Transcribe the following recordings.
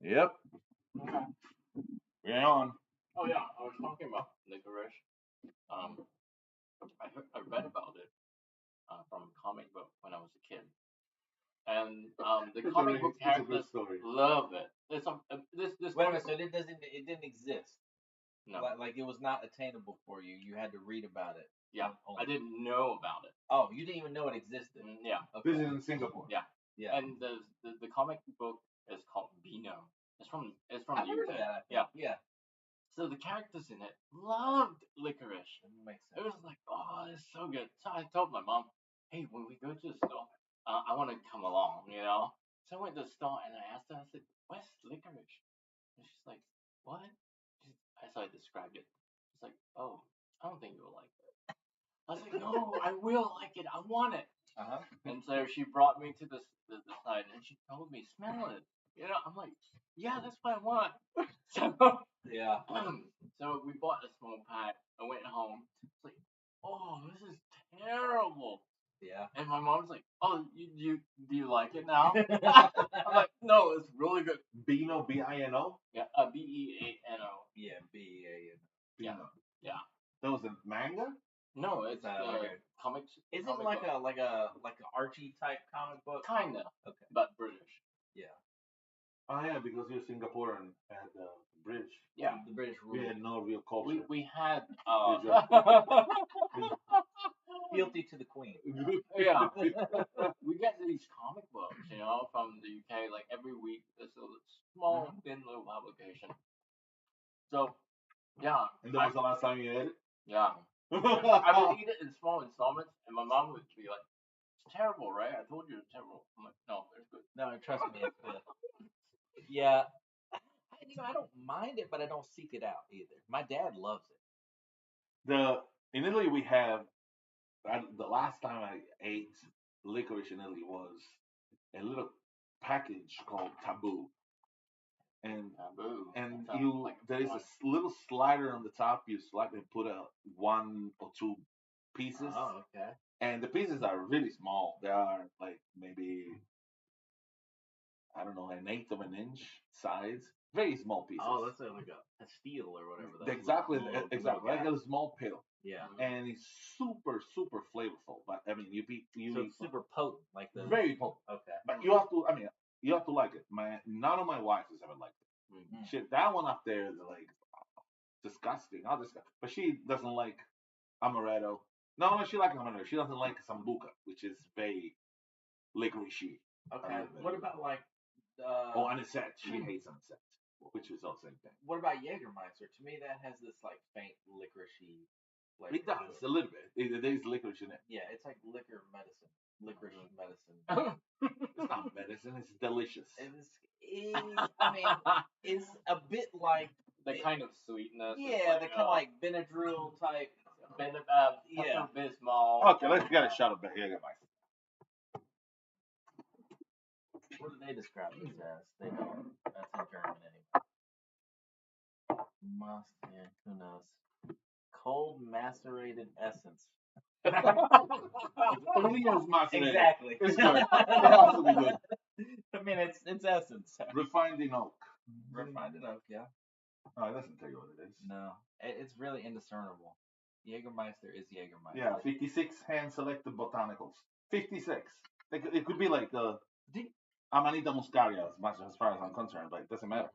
Yep. Okay. We're on. Oh yeah, I was talking about licorice. Um, I read about it from a comic book when I was a kid, and the comic book It's a good characters story. love it. There's some this Wait a comic minute, so it didn't exist. no, Like it was not attainable for you. You had to read about it. yeah, Oh. I didn't know about it. Oh, you didn't even know it existed. Yeah, Okay. This is in Singapore. yeah, Yeah. and the comic book is called Beano. It's from I've the heard UK. of that. I think. Yeah, Yeah. so the characters in it loved licorice. That makes It sense. was like, oh, it's so good. So I told my mom, hey, when we go to the store, I want to come along, you know? So I went to the store and I asked her, I said, where's licorice? And she's like, what? So I described it. She's like, oh, I don't think you'll like it. I was like, no, I will like it. I want it. Uh huh. And so she brought me to the side and she told me, smell it. You know, I'm like, yeah, that's what I want. So Yeah. so we bought a small pack. I went home. It's like, oh, this is terrible. Yeah. And my mom's like, oh, do you like it now? I'm like, no, it's really good. Bino, B-I-N-O? Yeah, Beano. Yeah. B-A-N. Yeah, Bino. yeah. That was a manga? No, it's like a comics. Is it comic like book. a Archie type comic book? Kinda, Okay. but British. Yeah. Oh, yeah, because you're Singaporean and British. Yeah, The British rule. We had no real culture. we had Fealty to the Queen. yeah. We get these comic books, you know, from the UK. Like every week, there's a small, thin little publication. So, yeah, And that was the last time you had it? yeah. I would eat it in small installments, and my mom would be like, "It's terrible, right? I told you it's terrible." I'm like, "No, it's good." No, trust me, it's good. Yeah. I don't mind it, but I don't seek it out either. My dad loves it. In Italy, we have, the last time I ate licorice in Italy was a little package called Taboo. And Taboo. and Sounds you like there is fun. a little slider on the top. You slide and put a one or two pieces, Oh, okay. and the pieces are really small. They are like maybe, I don't know, an eighth of an inch size. Very small pieces. Oh, that's like a steel or whatever. That's exactly, little exactly, like guy. a small pill, Yeah. and it's super super flavorful. But I mean, So it's super potent, like the. very potent. Okay. But you have to. I mean, you have to like it. None of my wives has ever liked it. Mhm. Shit, that one up there is like disgusting. All disgusting. But she doesn't like amaretto. No, she likes amaretto. She doesn't like sambuca, which is very licoricey. Okay. What about like? Oh, anisette. She hates anisette, which is also the same thing. What about Jägermeister? To me, that has this like faint licoricey flavor. It does a little bit. There is licorice in it. Yeah, it's like liquor medicine. Licorice medicine. It's not medicine. It's delicious. I mean, it's a bit like the kind of sweetness. yeah, the kind of like Benadryl type. Yeah. Bismol. Okay, let's get a shot of Jägermeister. What do they describe this as? They don't. That's in German anyway. Must, yeah, who knows? Cold macerated essence. Exactly. It's good. It has to be good. I mean, it's essence. Refined in oak. Refined in oak, yeah. Oh, it doesn't tell you what it is. No, it's really indiscernible. Jägermeister is Jägermeister. Yeah, 56 hand-selected botanicals. 56. It could be like Amanita muscaria, as far as I'm concerned, but it doesn't matter.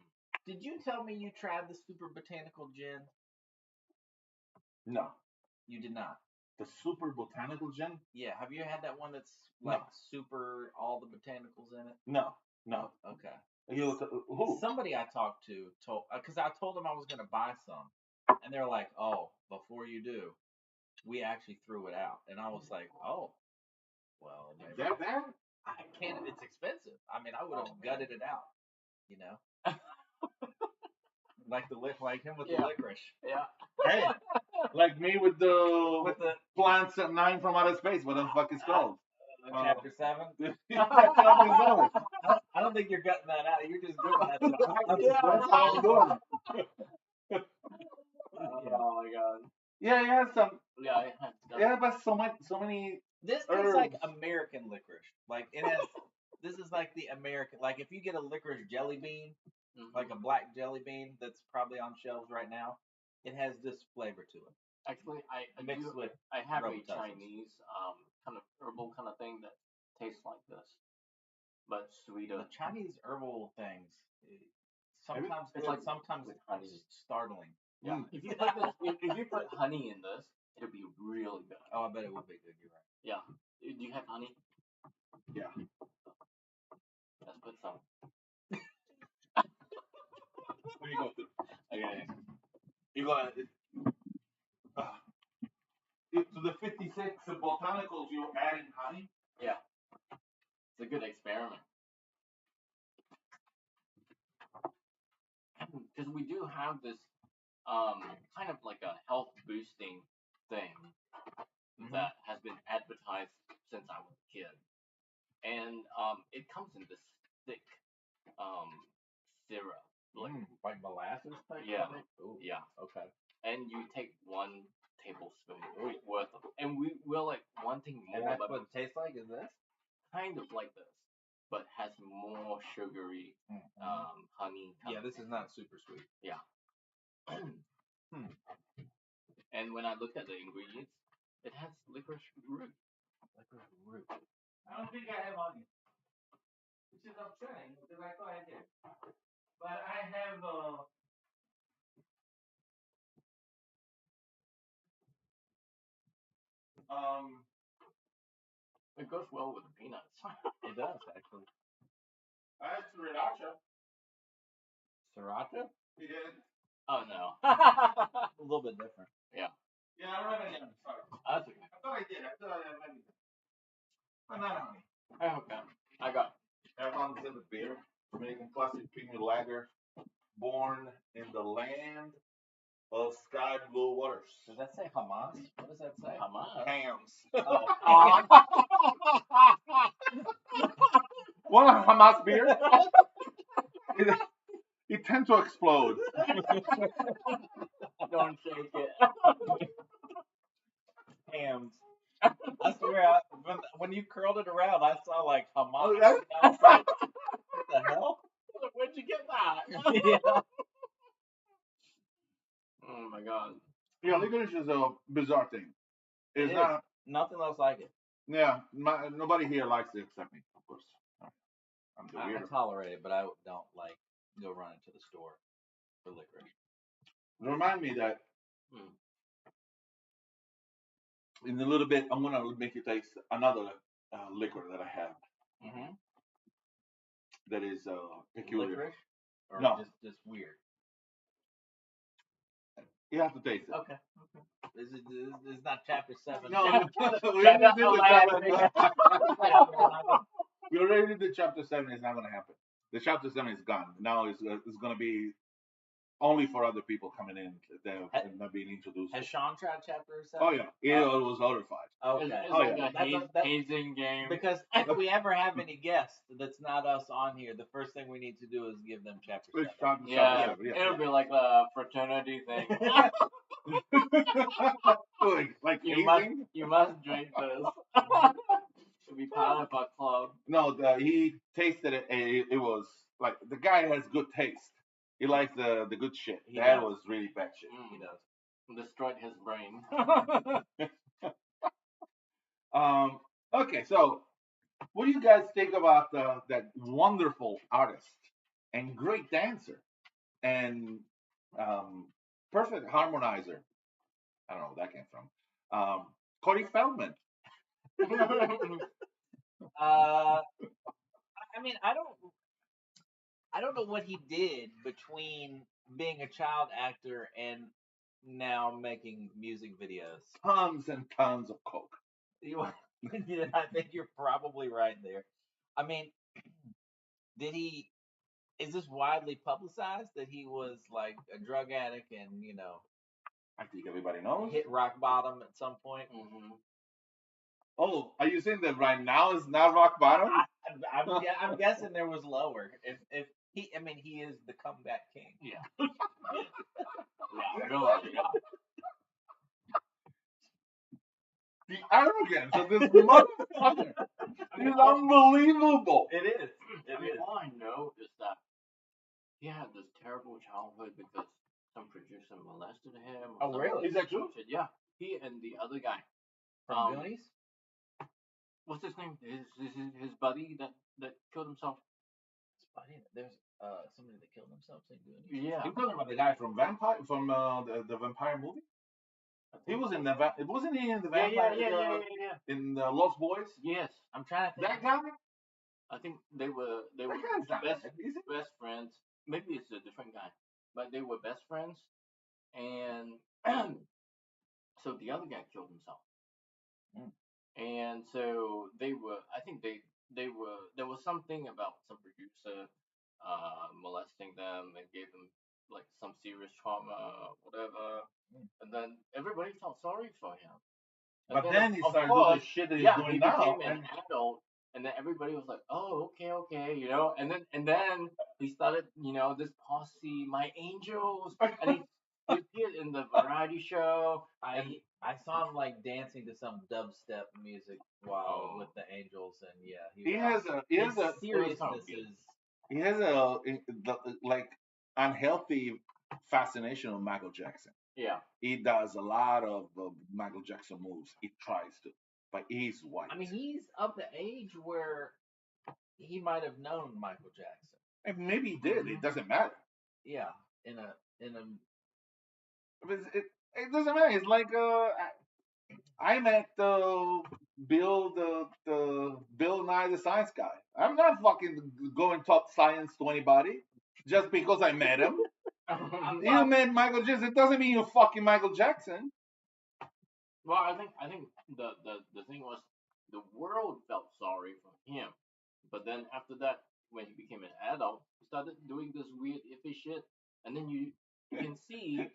Did you tell me you tried the super botanical gin? No. You did not. The super botanical gin? Yeah. Have you had that one that's like super, all the botanicals in it? No. Okay. Who? Somebody I talked to told, because I told them I was going to buy some, and they're like, "Oh, before you do, we actually threw it out," and I was like, "Oh, well, maybe." That bad? I can't. It's expensive. I mean, I would have gutted it out, you know. like him with the licorice. Yeah. Hey, like me with the plants at 9 from outer space. What the fuck is called? Chapter 7. I I don't think you're gutting that out. You're just doing that. That's how I'm doing. Oh my god. Yeah, it has some. Yeah, it has stuff. Yeah, but so many. This tastes like American licorice. Like it has. This is like the American. Like if you get a licorice jelly bean, like a black jelly bean that's probably on shelves right now. It has this flavor to it. Actually, I Mixed with I have a Robitussin. Chinese kind of herbal kind of thing that tastes like this, but sweeter. The Chinese herbal things, sometimes It's good, like sometimes with honey. startling. Yeah, if you put this, if you put honey in this, it'll be really good. Oh, I bet it would be good. You're right. Yeah. Do you have honey? Yeah. Let's put some. What are you going to do? Okay. You're going to the 56 botanicals, you're adding honey? Yeah. It's a good experiment. Because we do have this kind of like a health boosting thing that has been advertised since I was a kid. And it comes in this thick syrup. Like molasses type? Yeah. Ooh, Yeah. okay. And you take 1 tablespoon worth of it. And we're like wanting more. And that's but what it tastes like, is this? kind of like this, but has more sugary honey. Yeah, this is not super sweet. Yeah. And when I looked at the ingredients, it has licorice root. Licorice root. I don't think I have onion, which is upsetting because I thought I did. But I have it goes well with the peanuts. It does, actually. I had sriracha. Sriracha? Yeah. Oh no. A little bit different. Yeah, I don't have any honey. Sorry. That's okay. I thought I did. I thought I had honey. But not honey. Okay. I got Marathon Pacific beer, American classic premium lager, born in the land of sky blue waters. Does that say Hamas? What does that say? Hamas. Hams. Oh. Want a Hamas beer? It tends to explode. Don't shake it. Hams. I swear, when you curled it around, I saw like Hamas. Oh, yeah? I was like, what the hell? Where'd you get that? Yeah. Oh my god. Yeah, licorice is a bizarre thing. It It's is. not. Nothing else like it. Yeah, nobody here likes it except me, of course. I'm the I weirdo. tolerate it, but I don't like go running to the store for licorice. Remind me that in a little bit, I'm gonna make you taste another liquor that I have Mm-hmm. that is peculiar. Licorice? Or No. just weird? You have to taste it. Okay. Is it not chapter 7? No, we already did the chapter. We already did the chapter 7. It's not gonna happen. The chapter 7 is gone. Now it's gonna be only for other people coming in that are not being introduced. Has Sean tried chapter 7? Oh yeah, it was horrified. Okay. It's Oh, like yeah. a hazing game. Because if we ever have any guests that's not us on here, the first thing we need to do is give them chapter 7. It's chapter Yeah, 7, yeah. it'll be like a fraternity thing. like you must hazing? drink this to be part of our club. No, he tasted it, and it was like the guy has good taste. He likes the good shit. He That does. was really bad shit. He does. Destroyed his brain. Okay, so what do you guys think about that wonderful artist and great dancer and perfect harmonizer? I don't know where that came from. Corey Feldman. I mean, I don't know what he did between being a child actor and now making music videos. Tons and tons of coke. Yeah, I think you're probably right there. I mean, is this widely publicized that he was like a drug addict and, I think everybody knows. hit rock bottom at some point? Mm-hmm. Oh, are you saying that right now is not rock bottom? I'm guessing there was lower. If he is the comeback king. Yeah. Yeah, really, yeah. The arrogance of this motherfucker is unbelievable. It is. All I know is that he had terrible childhood because some producer molested him. Oh, really? Is that true? Yeah, he and the other guy. From Goonies? What's his name? His buddy that killed himself. It's funny. There's somebody that killed themselves in Goonies. Yeah. You're talking about the guy from the vampire movie? He was in the wasn't he in the vampire Yeah. in Lost Boys? Yes. I'm trying to think. That guy? I think they were That guy's not best bad, is he? best friends. Maybe it's a different guy, but they were best friends, and so the other guy killed himself, and so they were. I think they were. There was something about some producer molesting them and gave them like some serious trauma, whatever, and then everybody felt sorry for him. And But then he of started doing course, the shit that he's yeah, doing he now. became an adult, and then everybody was like, "Oh, okay, you know." And then he started, this posse, My Angels, and he appeared in the variety show. I saw him like dancing to some dubstep music while with the Angels, and yeah, He has a seriousness is. he has a like unhealthy fascination with Michael Jackson. Yeah, He does a lot of Michael Jackson moves. He tries to, but he's white. I mean, he's of the age where he might have known Michael Jackson. And maybe he did. It doesn't matter. Yeah, in a. It doesn't matter. It's like I met Bill the Bill Nye the Science Guy. I'm not fucking going talk science to anybody just because I met him. You met Michael Jackson. It doesn't mean you're fucking Michael Jackson. well, I think the thing was the world felt sorry for him, but then after that, when he became an adult, he started doing this weird iffy shit, and then you can see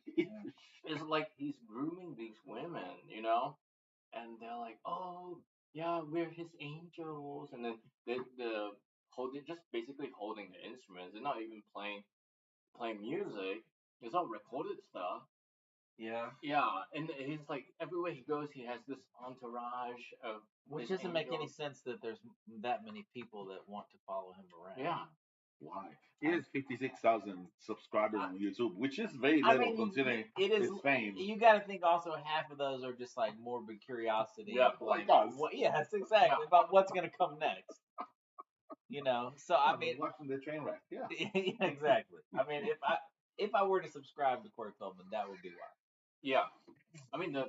it's like he's grooming these women, and they're like, oh yeah, we're his angels, and then the just basically holding the instruments. They're not even playing music. It's all recorded stuff. Yeah. Yeah, and he's like everywhere he goes, he has this entourage of Which his doesn't make any angels. sense that there's that many people that want to follow him around. Yeah, Why? He has 56,000 subscribers on YouTube, which is very I little mean, considering it is. his fame. You got to think also half of those are just like morbid curiosity. Yeah, of, like like us. yes, exactly about what's gonna come next. So I mean, watching the train wreck. Yeah. yeah, exactly. I mean, if I were to subscribe to Corey Feldman, that would be why. yeah. I mean the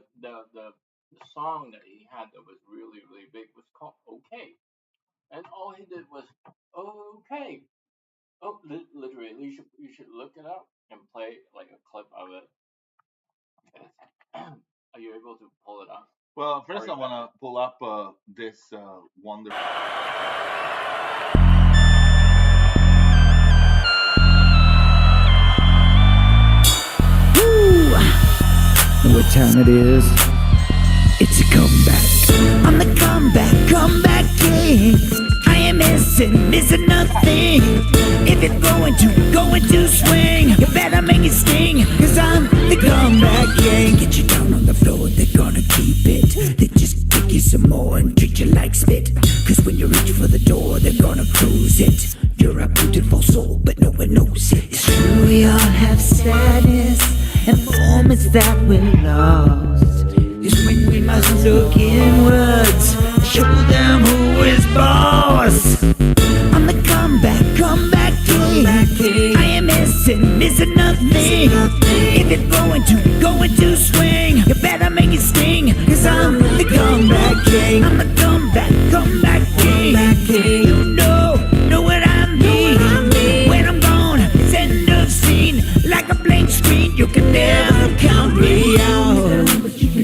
song that he had that was really really big was called "Okay," and all he did was "Okay." Oh, literally, you should look it up and play like a clip of it. Are you able to pull it up? Well, first I want to pull up this wonderful. Woo! What time it is? It's a comeback. I'm the comeback king. I am missing nothing. If it's going to swing, you better make it sting, 'cause I'm the comeback king. Get you down on the floor, they're gonna keep it. They just kick you some more and treat you like spit. 'Cause when you reach for the door, they're gonna close it. You're a beautiful soul, but no one knows it. It's true, we all have sadness and moments that we lost. It's when we must look inwards, show them who is boss. I'm the comeback king. I am missing nothing. If it's going to swing, you better make it sting, 'cause I'm the comeback king. I'm the comeback king. You know what I mean. When I'm gone, it's end of scene. Like a blank screen, you can never count me out.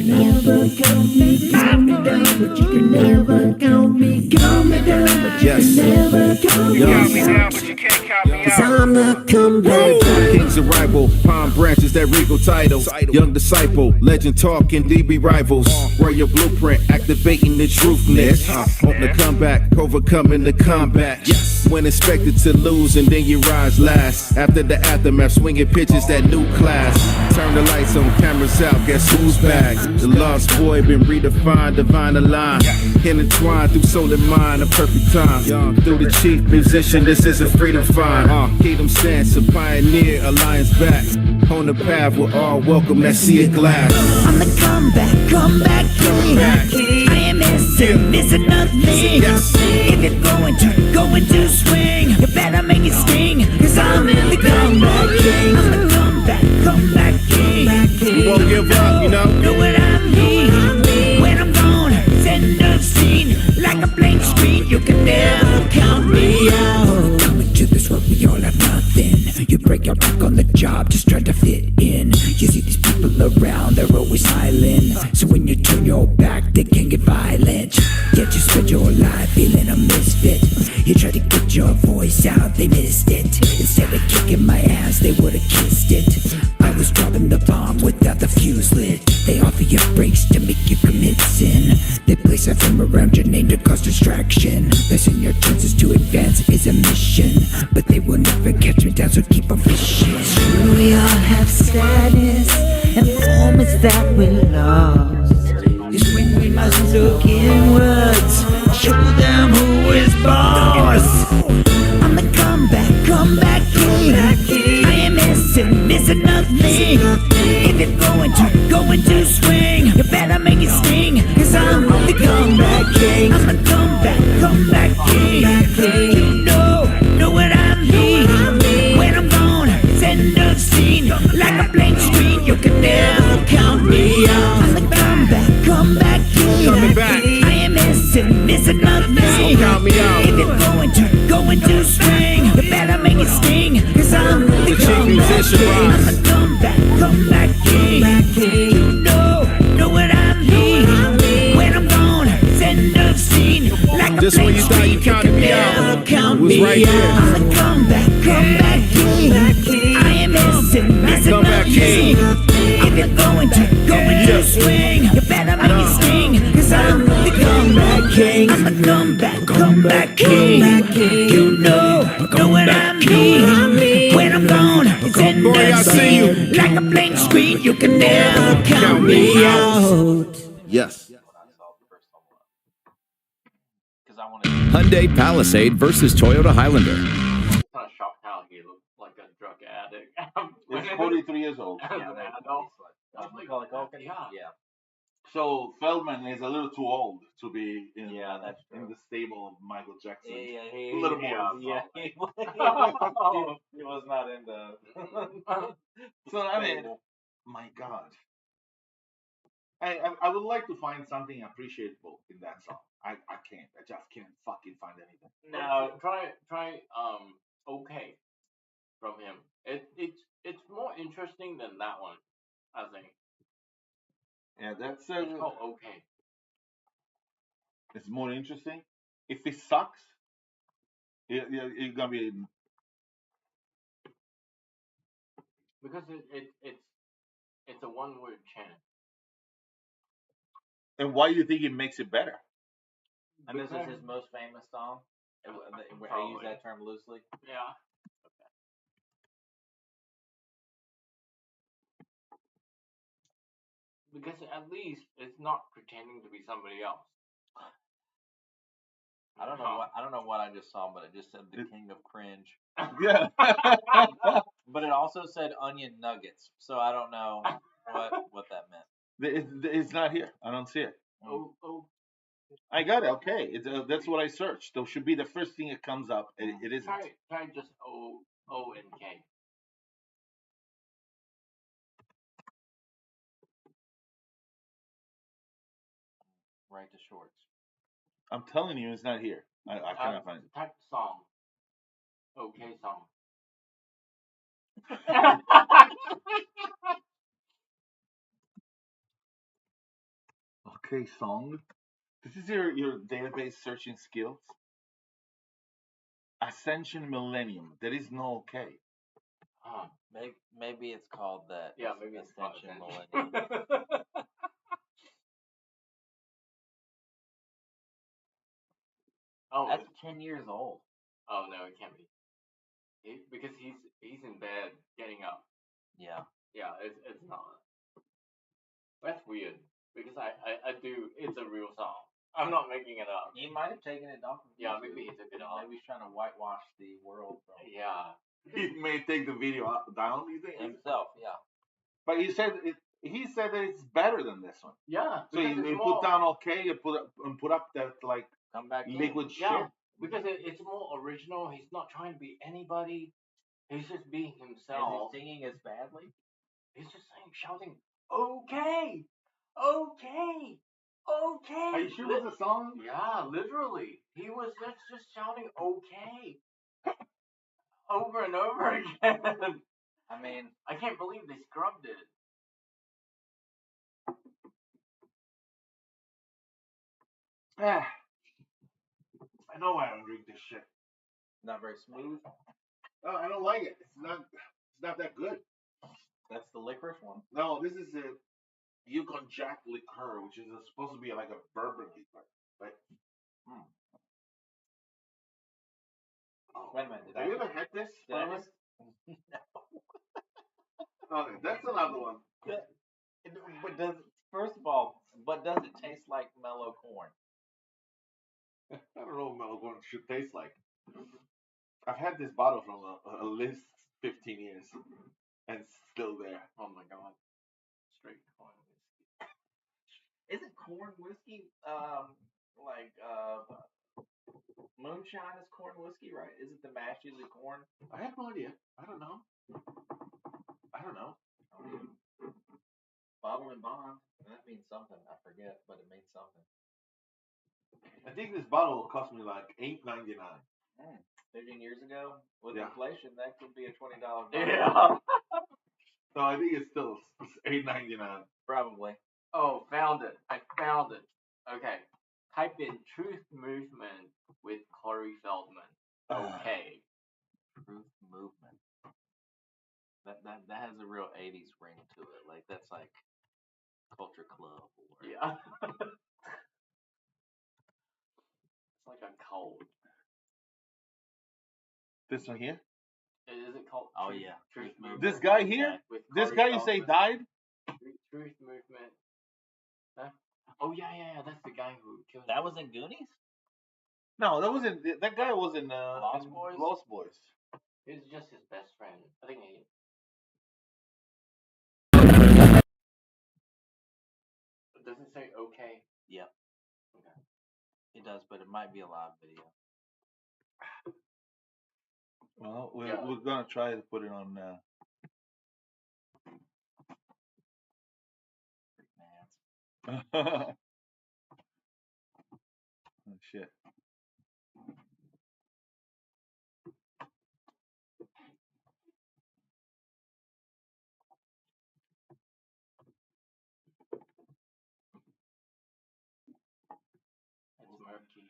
Never count me down, but you can never count me down, but you can never count me down. 'Cause I'm the comeback King's arrival, palm branches, that regal title. Young disciple, legend talking, DB rivals. Royal blueprint, activating the truthness. On the comeback, overcoming the combat. Yes. When expected to lose, and then you rise last. After the aftermath, swinging pitches, that new class. Turn the lights on, cameras out, guess who's back? The lost boy been redefined, divine aligned. Intertwined through soul and mind, a perfect time. Through the chief musician, this is a freedom find. Kingdom stance, a pioneer, alliance back. On the path, we're all welcome, let's see it glass. I'm the comeback king. I am missing nothing. If you're going to swing, you better make it sting. Cause I'm in the comeback king. I'm the comeback king. We won't give up, you know. Know what I mean? When I'm gone, send a scene. Like a blank screen, you can never count me out. Coming to this world, we all have nothing. You break your back on the job, just try to fit in. You see these people around, they're always silent. So when you turn your back, they can get violent. Yet you spend your life feeling a misfit. You try to get your voice out, they missed it. Instead of kicking my ass, they would've kissed it. I was dropping the bomb without the fuse lit. They offer you breaks to make you commit sin. They place a film around your name to cause distraction. Lessen your chances to advance is a mission. But they will never catch me down, so keep on fishing. True, we all have sadness and moments that we lost. Is when we must look inwards, show them who is boss. I'm the comeback king. I am missing nothing. If you're going to swing, you better make it sting. Cause I'm the comeback king. I'm the comeback king. You know what I mean. When I'm gone, send a scene. Like a blank screen, you can never count me out. I'm the comeback king. Coming back. I am missing nothing. Don't count me out. If you're going to swing, you better make it sting. Cause I'm the chief musician I'm the comeback king. You know what I mean. When I'm gone, send a scene. Like a Just when blank you thought you screen, counted me never out, count it was me right out. there. I'm the comeback king. I am missing Comeback nothing. king. If you're going to swing, you better make it sting. Cause I'm the comeback king. I'm the comeback king. You know what I mean. When I'm gone, send Boy, I a see you. scene. Like a blank screen, you can never count me out. Yes. When I saw the first home run. Because I wanted to Hyundai Palisade versus Toyota Highlander. I'm kind of shocked how he looked like a drug addict. He's 43 years old. As an adult. I was Macaulay Culkin. yeah. So Feldman is a little too old to be in, Yeah, that's in true. the stable of Michael Jackson. He, A little more. he was not into. So I mean, my God, I would like to find something appreciable in that song. I can't. I just can't fucking find anything. Now try okay from him. It's more interesting than that one, I think. Yeah, that's It's called okay. it's more interesting. If it sucks, it's gonna be. Because it's a one word chant. And why do you think it makes it better? And this is Because- his most famous song. I use Probably. that term loosely. Yeah. Because at least it's not pretending to be somebody else. I don't know what I just saw, but it just said the king of cringe. Yeah. But it also said onion nuggets, so I don't know what that meant. It's not here. I don't see it. Oh, I got it. Okay, that's what I searched. That should be the first thing that comes up. It isn't. try just O and K. Right to shorts. I'm telling you, it's not here. I cannot find it. Type song. Okay song. Okay, song. This is your database searching skills. Ascension Millennium. There is no okay. Huh. Maybe it's called that. Yeah, maybe it's called Ascension Ascension. Millennium. Oh, That's 10 years old. oh no, it can't be. Because he's in bed getting up. Yeah. Yeah, it's not. That's weird because I do. It's a real song. I'm not making it up. He might have taken it off. Of Yeah, YouTube. maybe he took it off. Maybe he's trying to whitewash the world from Yeah. He may take the video down. You think? himself. Yeah. But he said that it's better than this one. Yeah. So you because it's put more- down okay, you put up that like Come back. in. liquid Yeah, shit. because it's more original. He's not trying to be anybody. He's just being Is himself. he singing as badly? He's just shouting, okay, okay, okay. Are you sure it was a song? Yeah, literally. He was just shouting, okay, over and over again. I mean, I can't believe they scrubbed it. Ah, I know why I don't drink this shit. not very smooth. Oh, I don't like it. It's not that good. That's the licorice one. No, this is a Yukon Jack liqueur, which is supposed to be like a bourbon liqueur. Right? Oh. Wait a minute. Did Have I you ever had this? Did I by the way? just? Okay, that's another one. But does first of all, does it taste like mellow corn? I don't know what mellow corn should taste like. I've had this bottle from at least 15 years, and it's still there. Oh my god. Straight corn whiskey. Isn't corn whiskey like moonshine is corn whiskey, right? Isn't the mash usually corn? I have no idea. I don't know. Bottle and bond. That means something. I forget, but it means something. I think this bottle cost me like $8.99. 15 years ago, with Yeah. inflation, that could be a $20 bottle. Yeah. No, I think it's still $8.99. Probably. Oh, found it. I found it. Okay. Type in Truth Movement with Corey Feldman. Okay. Truth movement. That has a real 80s ring to it. Like, that's like Culture Club. Or, Yeah. It's like a cult. This one here? Is it called? Oh, Truth- yeah. Truth Truth Movement. This guy here? With This Corey guy you say Feldman. died? Truth Movement. Huh? Oh yeah. That's the guy who killed. That was in Goonies? No, that guy was in Lost in Boys? Lost Boys. It was just his best friend. I think he. Does it say okay? Yep. Okay. It does, but it might be a live video. Well, Yeah. we're gonna try to put it on. Man. Oh shit. It's murky.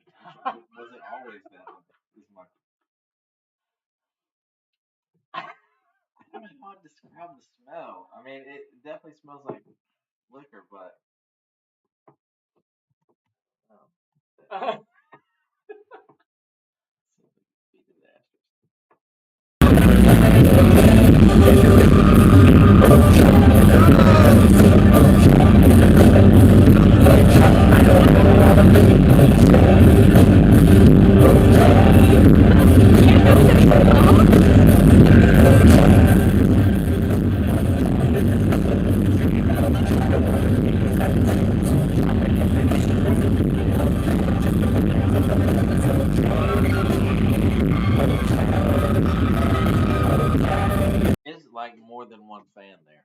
Was it always that way? Is my... I don't know how to describe the smell. I mean, it definitely smells like liquor, but be disastrous. Is like more than one fan there.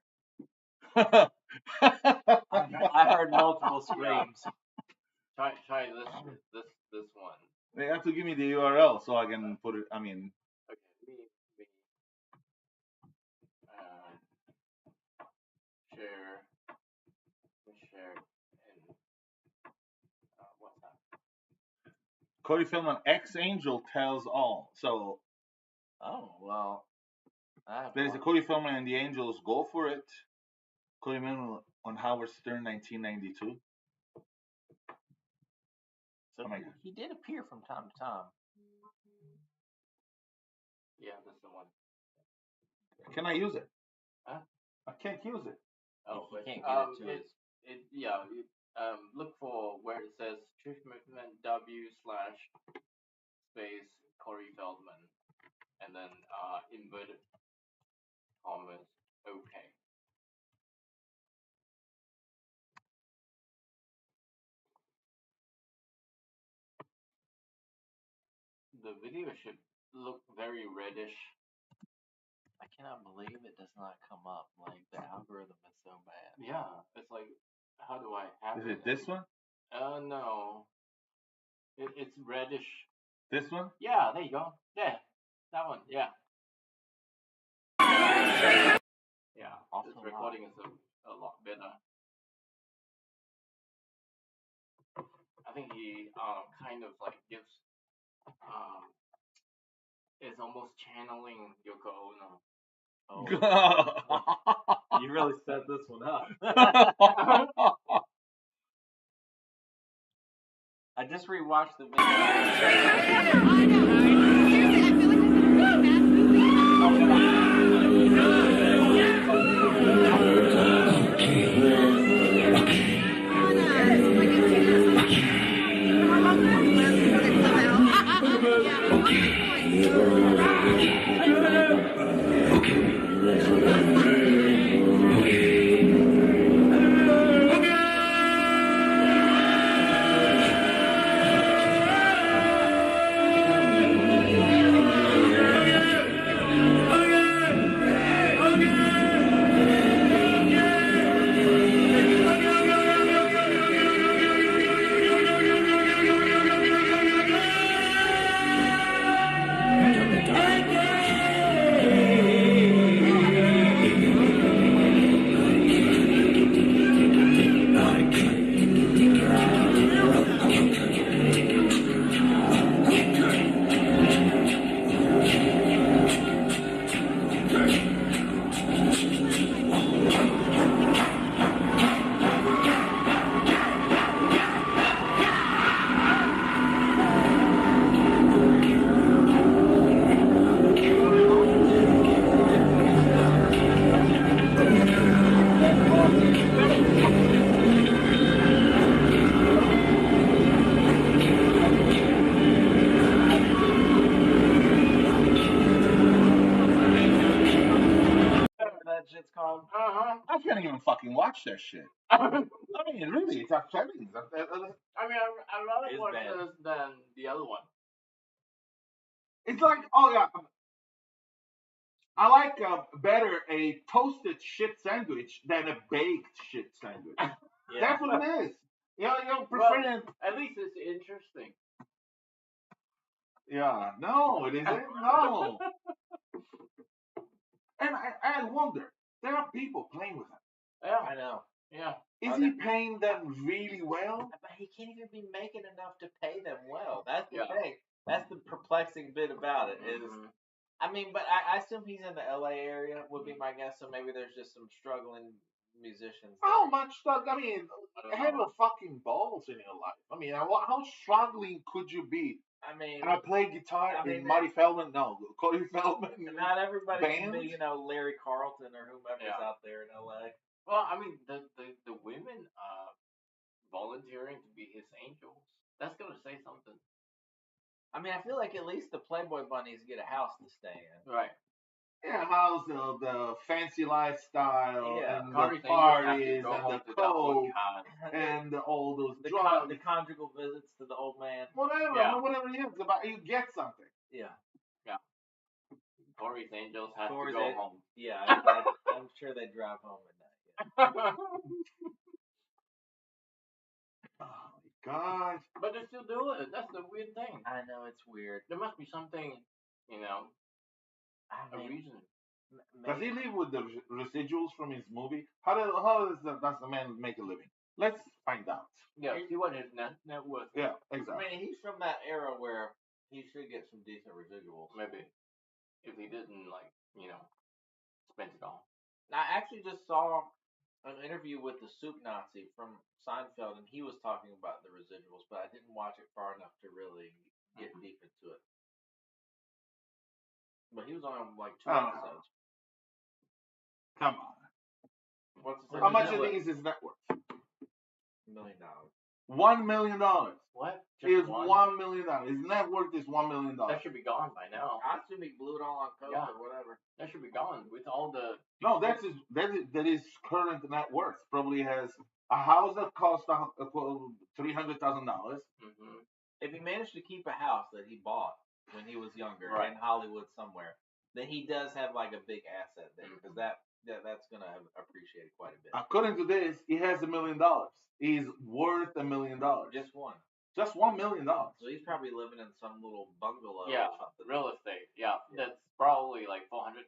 I heard multiple screams. Try this one. They have to give me the URL so I can put it. I mean, Okay, share and WhatsApp. Cody Feldman, Ex Angel tells all. So Oh well. I have there's a one. Cody Feldman and the Angels. Go for it. Cody Feldman on Howard Stern, 1992. So Oh my God. he did appear from time to time. Yeah, that's the one. Can I use it? Huh? I can't use it. Oh, You but can't get it to his. Look for where it says treatment W/space Corey Feldman, and then inverted commas. Okay. The video should look very reddish. I cannot believe it does not come up. Like the algorithm is so bad. Yeah, it's like, how do I have Is it? it this one? No. It's reddish. This one? Yeah, there you go. There. That one, yeah. Yeah, Also this recording is a lot better. I think he kind of like gives is almost channeling Yoko Ono. Oh, you really set this one up. I just rewatched the video. That shit's called. I can't even fucking watch that shit. I mean, really, it's upsetting. I rather It's watch bad. this than the other one. It's like, oh yeah, I like better a toasted shit sandwich than a baked shit sandwich. Yeah. That's what it is. You Well, prefer at least it's interesting. Yeah, no, it isn't. No. And I wonder, there are people playing with him. Yeah, I know. yeah. Is he paying them really well? But he can't even be making enough to pay them well. That's the Yeah. thing. That's the perplexing bit about it. Is Mhm. I mean, but I assume he's in the LA area would be my guess. So maybe there's just some struggling musicians. How there. much stuff? I mean, I don't have know. a fucking balls in your life. I mean, how struggling could you be? I mean, And I play guitar I mean, in Marty Feldman. No, Cody Feldman. not everybody can Band? be, Larry Carlton or whomever's Yeah. out there in LA. Well, I mean, the women volunteering to be his angels. That's gonna say something, I mean, I feel like at least the Playboy bunnies get a house to stay in. right? Yeah, how's the fancy lifestyle Yeah, and Corey's the angels have to parties go and home the to that one coke card. and all those The drugs, conjugal visits to the old man. whatever, Yeah. whatever it is, about you get something. Yeah. Corey's angels have Corey's to go an- home. Yeah, I'm sure they drive home at night. Oh my god! But they still do it. That's the weird thing. I know it's weird. There must be something, I a mean, reason. Does he maybe- live with the residuals from his movie? How does the man make a living? Let's find out. Yeah, see what his net worth. Yeah, I exactly. mean, he's from that era where he should get some decent residuals. Maybe if he didn't spend it all. I actually just saw an interview with the Soup Nazi from Seinfeld, and he was talking about the residuals, but I didn't watch it far enough to really get deep into it. But he was on like 2 Oh. episodes. Come on. What's the How much do you Really? think is his net worth? $1 million? $1 million. What? It is Just one? $1 million. His net worth is $1 million. That should be gone by now. I assume he blew it all on coke Yeah. or whatever. That should be gone with all the. No, that is current net worth. Probably has a house that cost $300,000. Mm-hmm. If he managed to keep a house that he bought when he was younger Right. in Hollywood somewhere, then he does have like a big asset there because that's gonna have appreciated quite a bit. According to this, he has $1 million. He's worth $1 million. Just one. Just $1 million. So he's probably living in some little bungalow Yeah, or something. real estate. Yeah, Yeah. that's probably like 400,000.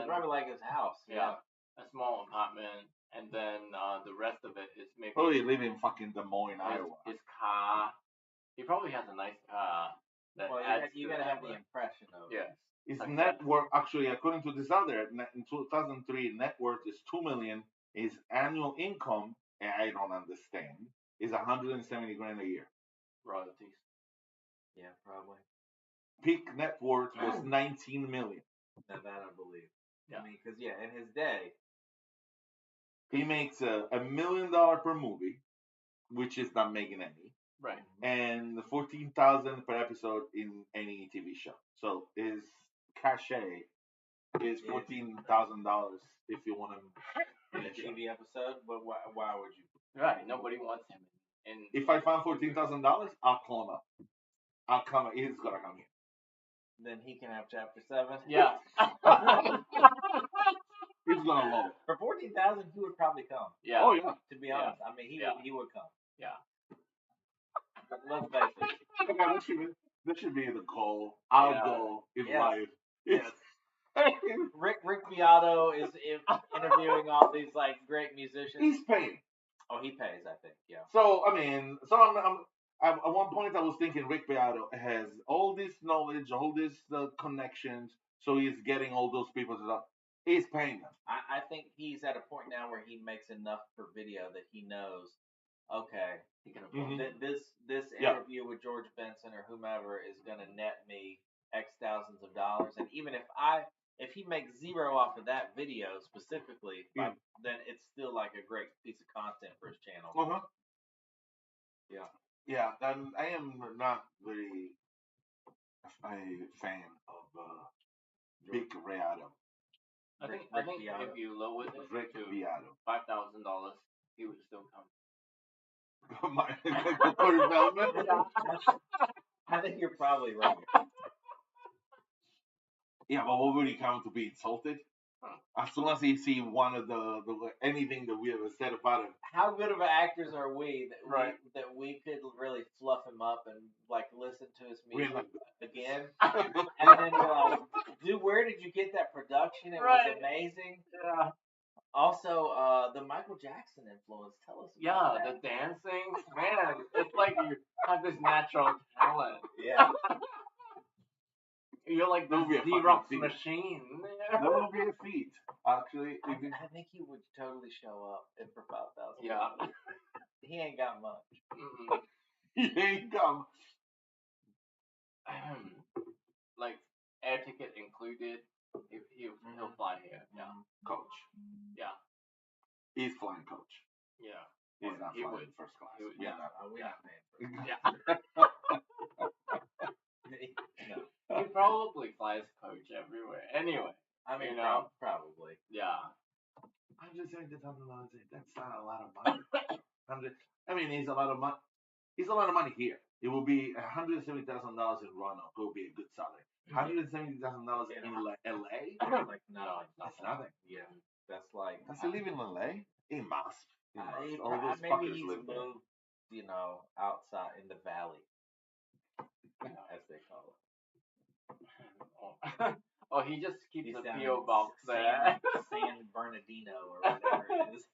It's probably like his house. Yeah. A small apartment, and then the rest of it is maybe Oh, you live in fucking Des Moines, Iowa. his car. He probably has a nice car. That Well, adds you to gotta have the network. impression of it. Yes. His Like net that. worth, actually, according to this other, in 2003, net worth is $2 million. His annual income, and I don't understand, is $170,000 a year. Royalties. Yeah, probably. Peak net worth was $19 million. Now that I believe. Yeah. I mean, because in his day, He makes $1 million per movie, which is not making any, Right. and $14,000 per episode in any TV show. So his cachet is $14,000 if you want him in a TV episode, but why would you? Right. Nobody wants him. And If I find $14,000, I'll call him up. I'll come. He's gonna come here. Then he can have chapter 7. yeah. He's gonna love it. For 14,000, he would probably come. yeah. Oh yeah. To be honest, I mean, he would come. Yeah. But let's face it. Okay, that should be the goal. Our Yeah. goal in Yes. life. Yes. Rick Beato is interviewing all these like great musicians. He's paying. Oh, he pays, I think. Yeah. So I mean, at one point I was thinking Rick Beato has all this knowledge, all these connections, so he's getting all those people to talk. He's paying them. I think he's at a point now where he makes enough per video that he knows, okay, He can afford Mhm. this Yeah. interview with George Benson or whomever is going to net me X thousands of dollars, and even if he makes zero off of that video specifically, Yeah. then it's still like a great piece of content for his channel. Uh-huh. Yeah. Yeah, and I am not very a fan of Big Beato. I think Rick if Beato. you lowered it Rick to Beato. $5,000, he would still come. My Corey Feldman. I think you're probably right. Yeah, but what would he come to be insulted? As soon as he see one of the anything that we ever said about him, How good of actors are we that Right. we could really fluff him up and like listen to his We're music not- again, and then be like, dude, where did you get that production? It Right. was amazing. Yeah. Also, the Michael Jackson influence. Tell us. Yeah, About the that. dancing, man, it's like you have this natural talent. Yeah. You're like the That would be a fucking Xerox feat. machine. that would be a feat. Actually, if you- I think he would totally show up if for 5,000. Yeah. He ain't got much. Mm-mm. he ain't come. Like air ticket included. He'll fly here. Yeah. Coach. Yeah. He's flying coach. Yeah. He's not He flying would. first class. He would, We're yeah. not- We're not paying for it. Yeah. No. He probably flies coach everywhere. Anyway. I mean, You know? probably. Yeah. $170,000. That's not a lot of money. I mean, he's a lot of money. He's a lot of money here. It will be $170,000 in Roanoke. It will be a good salary. $170,000 in LA. Like No, That's nothing. Yeah, that's like. Does he live in LA? He must. He must. All those Maybe fuckers he's live there. moved, outside in the valley, as they call it. Oh, he just keeps He's a down P.O. in box there. San Bernardino or whatever it is.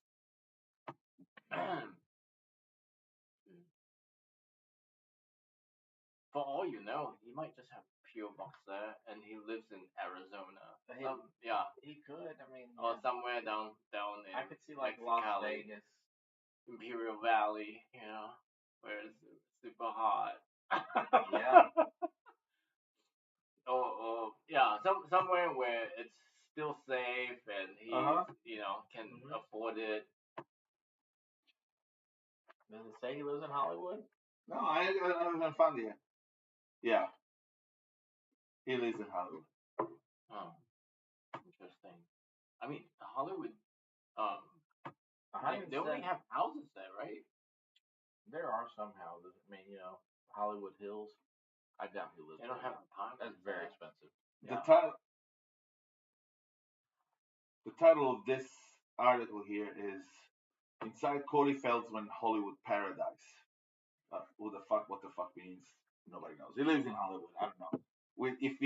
For all you know, he might just have P.O. box there, and he lives in Arizona. He- Yeah, He could. I mean, or yeah. somewhere down in I could see like Las Mexicali, Vegas. Imperial Valley, where it's super hot. Yeah. Or yeah, somewhere where it's still safe and he, can afford it. Does it say he lives in Hollywood? No, I haven't found it yet. Yeah. He lives in Hollywood. Oh, interesting. I mean, Hollywood. They only have houses there, right? There are some houses. I mean, Hollywood Hills. I doubt he lives They don't there. have time. That's very expensive. The title of this article here is Inside Corey Feldman Hollywood Paradise. What the fuck means? Nobody knows. He lives in Hollywood. I don't know. If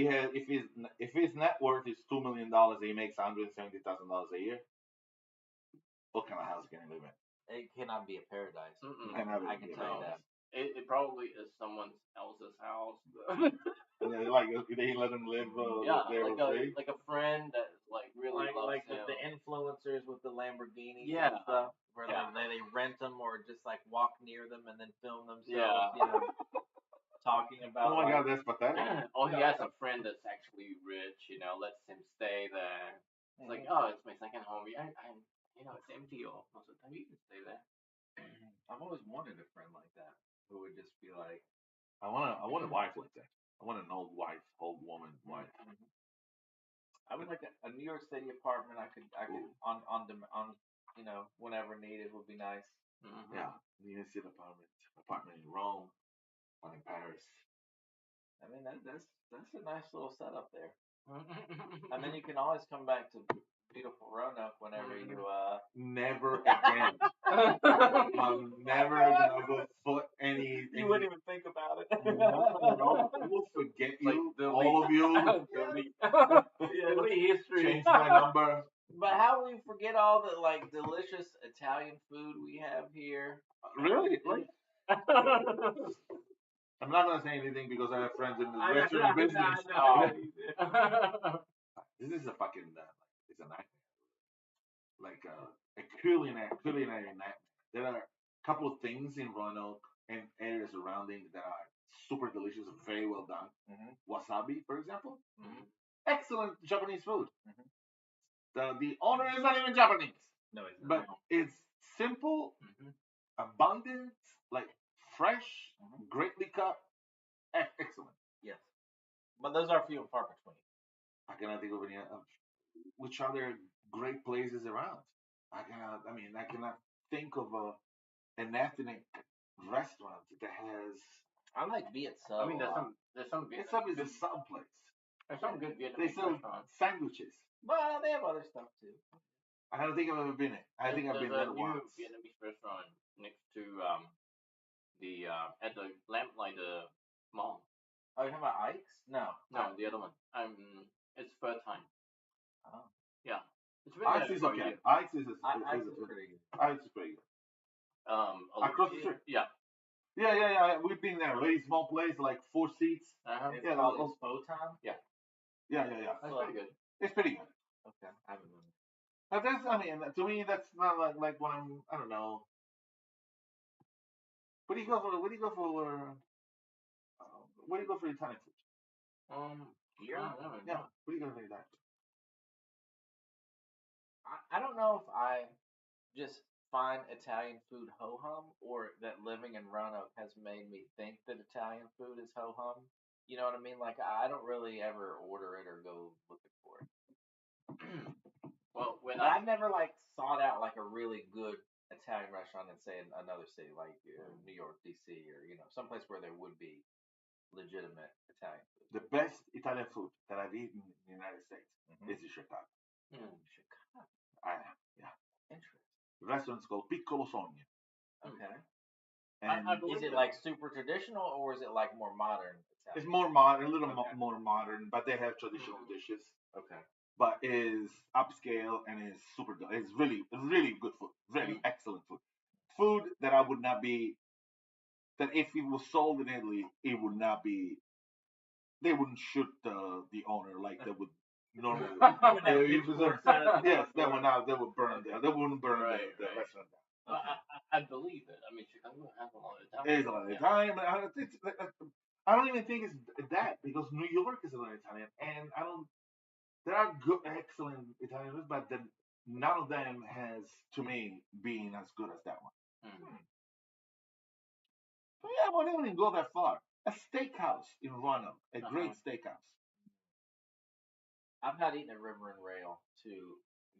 his net worth is $2 million, he makes $170,000 a year. What kind of house can he live in? It cannot be a paradise. I can tell you that. It probably is someone else's house. Like they let him live there for free. Like a friend that really loves like him. the influencers with the Lamborghinis Yeah. and stuff, where they rent them or just like walk near them and then film themselves, talking about. Oh my God, that's pathetic. Or he has a friend that's actually rich, lets him stay there. It's like, oh, it's my second home. It's empty or most of the time you can stay there. I've always wanted a friend like that who would just be like, I want a wife like that. I want an old woman wife. I would like a New York City apartment. I could on whenever needed would be nice. Mm-hmm. Yeah, New York City apartment in Rome, one in Paris. I mean that's a nice little setup there. And then you can always come back to beautiful Roanoke whenever you Never again. I'm never gonna go foot any. You wouldn't even think about it. No, I will forget you, all of you. Delete history. Change my number. But how will we forget all the delicious Italian food we have here? Really? I'm not gonna say anything because I have friends in the restaurant business. This is a fucking it's a nightmare. Like a culinary nightmare. There are a couple of things in Roanoke and areas surrounding that are super delicious, very well done. Wasabi, for example, excellent Japanese food. The owner is not even Japanese. No, it's not. But it's simple, abundant, like fresh, greatly cut, excellent. Yes, but those are few and far between. I cannot think of any which other great places around. I cannot think of an ethnic restaurant that has. I like Viet Sub. I mean, there's some Viet Sub is a sub place. There's some good Vietnamese They sell restaurants. sandwiches. Well, they have other stuff too. I don't think I've ever been in. I think I've been there There's a new once. Vietnamese restaurant next to at the Lamplighter Mall. Oh, you talking about Ike's? No, the other one. It's third time. Oh. Yeah. It's really Ike's is okay. Ike's is pretty good. Ike's is pretty good. Across the street. Yeah. Yeah. We've been there. Very small place, like 4 seats. It's called Expo Time? Yeah. Yeah. That's pretty good. It's pretty good. Okay, I haven't been. But to me, that's not like when I don't know. What do you go for? Where do you go for Italian food? Here? Yeah. What do you go for Italian food? I don't know if I just find Italian food ho-hum or that living in Roanoke has made me think that Italian food is ho-hum. You know what I mean? Like, I don't really ever order it or go looking for it. Well, I've never sought out a really good Italian restaurant in say another city like New York, DC, or someplace where there would be legitimate Italian food. The best Italian food that I've eaten in the United States is in Chicago. Chicago. Yeah. Interesting. The restaurant's called Piccolo Sogno. Okay. And is it super traditional or is it more modern Italian? It's more modern, a little more modern, but they have traditional dishes. Okay. But is upscale and is super good. It's really, really good food. Really excellent food. Food that I would not be. That if it was sold in Italy, it would not be. They wouldn't shoot the owner like they would normally. Yes, they would not. They would burn there. They wouldn't burn the restaurant down. I believe it. I mean, Chicago has a lot of Italian. It is a lot of Italian. I don't even think it's that because New York is a lot of Italian, and I don't. there are good, excellent Italian restaurants, but then none of them has, to me, been as good as that one. Mm. But yeah, I wouldn't even go that far. A steakhouse in Roanoke, a great steakhouse. I've not eaten at River and Rail to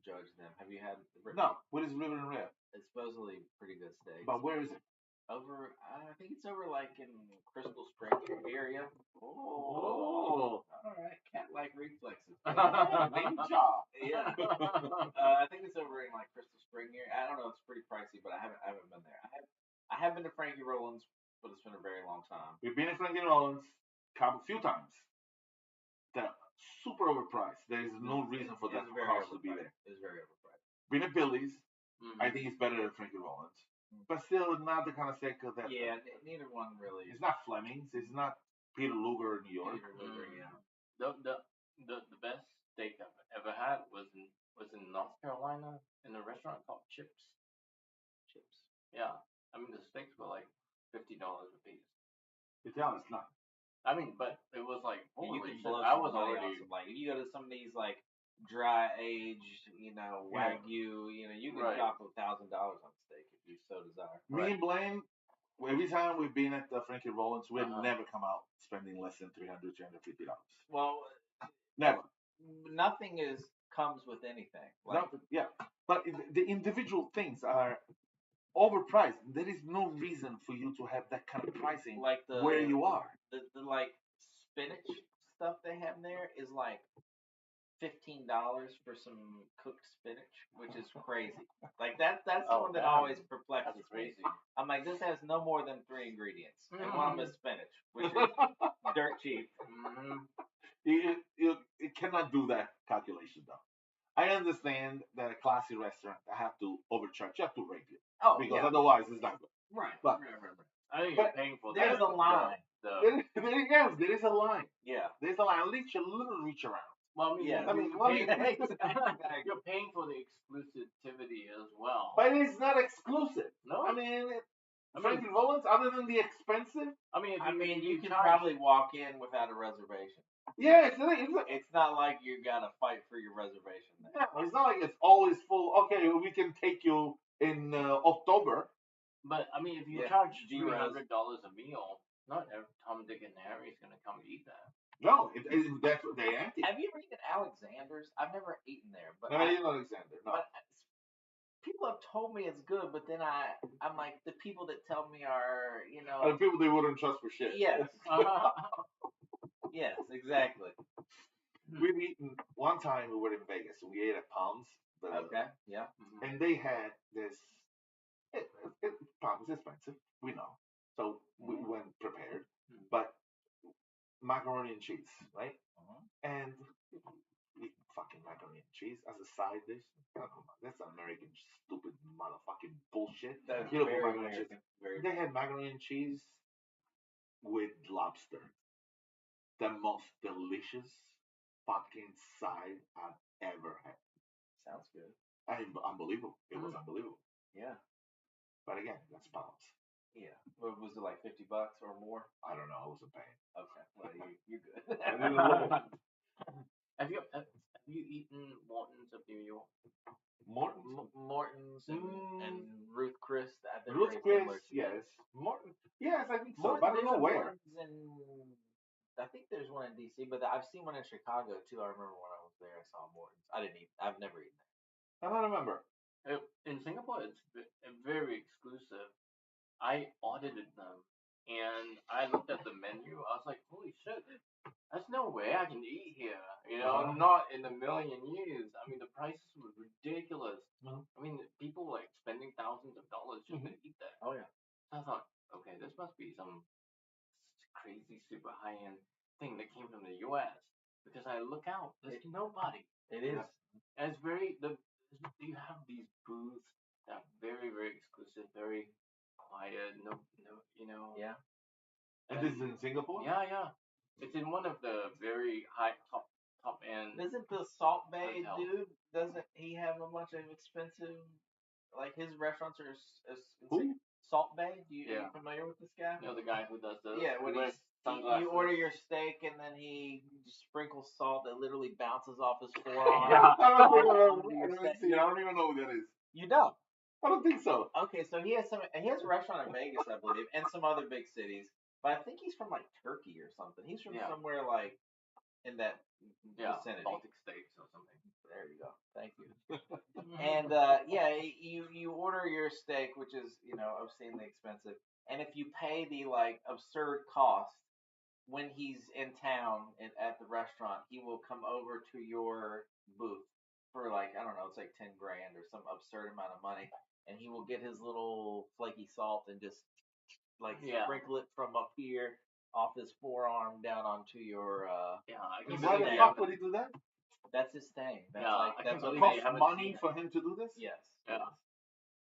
judge them. Have you had? No, what is River and Rail? It's supposedly pretty good steak. But where is it? Over, I think it's over like in Crystal Springs area. Oh. All right, cat-like reflexes. Ninja. Yeah. I think it's over in like Crystal Spring area. I don't know. It's pretty pricey, but I haven't been there. I have been to Frankie Rollins, but it's been a very long time. We've been in Frankie Rollins a few times. They're super overpriced. There is no reason for that It's very cost to be there. overpriced. It's very overpriced. Been at Billy's. Mhm. I think it's better than Frankie Rollins. But still, not the kind of steak that. Yeah, neither one really. It's not Fleming's. It's not Peter Luger in New York. Peter Luger, yeah. The best steak I've ever had was in North Carolina in a restaurant called Chips. Chips. Yeah, I mean the steaks were like $50 a piece. It's honest, not. I mean, but it was like You holy can shit, blow I some was money on already some, like if you go to some of these like dry aged, Yeah. Wagyu, you can Right. chop $1,000 on steak if you so desire. Me and Blaine, every time we've been at the Frankie Rollins, we've Uh-huh. never come out spending less than $350. Well, Never. nothing comes with anything. Like, No, yeah. But the individual things are overpriced. There is no reason for you to have that kind of pricing like the where you are. the like spinach stuff they have there is like $15 for some cooked spinach, which is crazy. Like that's the Oh, one that damn. always perplexes That's me. crazy. I'm like, this has no more than 3 ingredients, and Mm-hmm. one of them is spinach, which is dirt cheap. Hmm. It cannot do that calculation though. I understand that a classy restaurant I have to overcharge, you have to rate it Oh, because yeah, otherwise it's not good. right. but- I think But you're paying for There's the, a line. There is a line. Yeah. There's a line. At least a little reach around. Well, I mean, Yeah. I mean, you're, what paying, Exactly. you're paying for the exclusivity as well. But it's not exclusive. No, I mean, I Frankie mean, Rollins, other than the expensive, if You can charge- probably walk in without a reservation. yeah, It's not like you gotta fight for your reservation there. no, it's not like it's always full. Okay, we can take you in October. But I mean, if you Yeah, charge zeros. $300 a meal, not every Tom, Dick, and Harry is gonna come eat that. No, that's what they empty. Have you ever eaten at Alexander's? I've never eaten there, but No, you know, Alexander. No. but people have told me it's good. But then I'm like, the people that tell me are And people they wouldn't trust for shit. yes, yes, exactly. We've eaten one time. We were in Vegas. We ate at Palms. Okay, yeah. Mhm. And they had this. Palms is expensive. We know. So we went prepared. Mhm. But macaroni and cheese, right? Mhm. And eat fucking macaroni and cheese as a side dish. I don't know. That's American stupid motherfucking bullshit. That's You don't put very macaroni and cheese. American. Very. They had macaroni and cheese with lobster. The most delicious fucking side I've ever had. Sounds good. Unbelievable. It was unbelievable. Yeah, But again, that's Palms. yeah. What was it, like $50 or more? I don't know. I wasn't paying. Okay, well you're good. Have you eaten Morton's of New York? Morton's. Morton's and Ruth Chris. I've been Ruth very Chris, similar to yes. Morton, yes, I think so. Morton, But I don't know there's a where. Morton's I think there's one in DC, but I've seen one in Chicago too. I remember when I was there, I saw Morton's. I've never eaten there. I don't remember. In Singapore, it's very exclusive. I audited them, and I looked at the menu. I was like, "Holy shit! There's no way I can eat here." Not in a million years. I mean, the prices were ridiculous. Mhm. I mean, people like spending thousands of dollars just to eat that. Oh yeah. So I thought, okay, this must be some crazy, super high-end thing that came from the U.S. Because I look out, there's nobody. It is. And it's you have these booths that are very, very exclusive, very quiet, no, Yeah. And this is in Singapore? Yeah. It's in one of the very high top end. Isn't the Salt Bay Hotel. dude? Doesn't he have a bunch of expensive? Like his restaurants are. Who? Salt Bay. Are you Yeah. familiar with this guy? The guy who does the Yeah, when lift. Sunglasses. You order your steak and then he sprinkles salt that literally bounces off his forearm. Yeah. I don't even know. onto your I steak. don't even know who that is. You don't. I don't think so. Okay, so he has a restaurant in Vegas, I believe, and some other big cities. But I think he's from like Turkey or something. He's from Yeah. somewhere like in that vicinity. Baltic states or something. There you go. Thank you. And you order your steak, which is obscenely expensive, and if you pay the like absurd cost when he's in town at the restaurant, he will come over to your booth for like I don't know, it's like 10 grand or some absurd amount of money, and he will get his little flaky salt and just like sprinkle it from up here off his forearm down onto your. I can Why believe the they fuck haven't- would he do that? That's his thing. That's Yeah, like I that's can't what believe It they costs haven't money seen it. for him to do this? Yes. Yeah.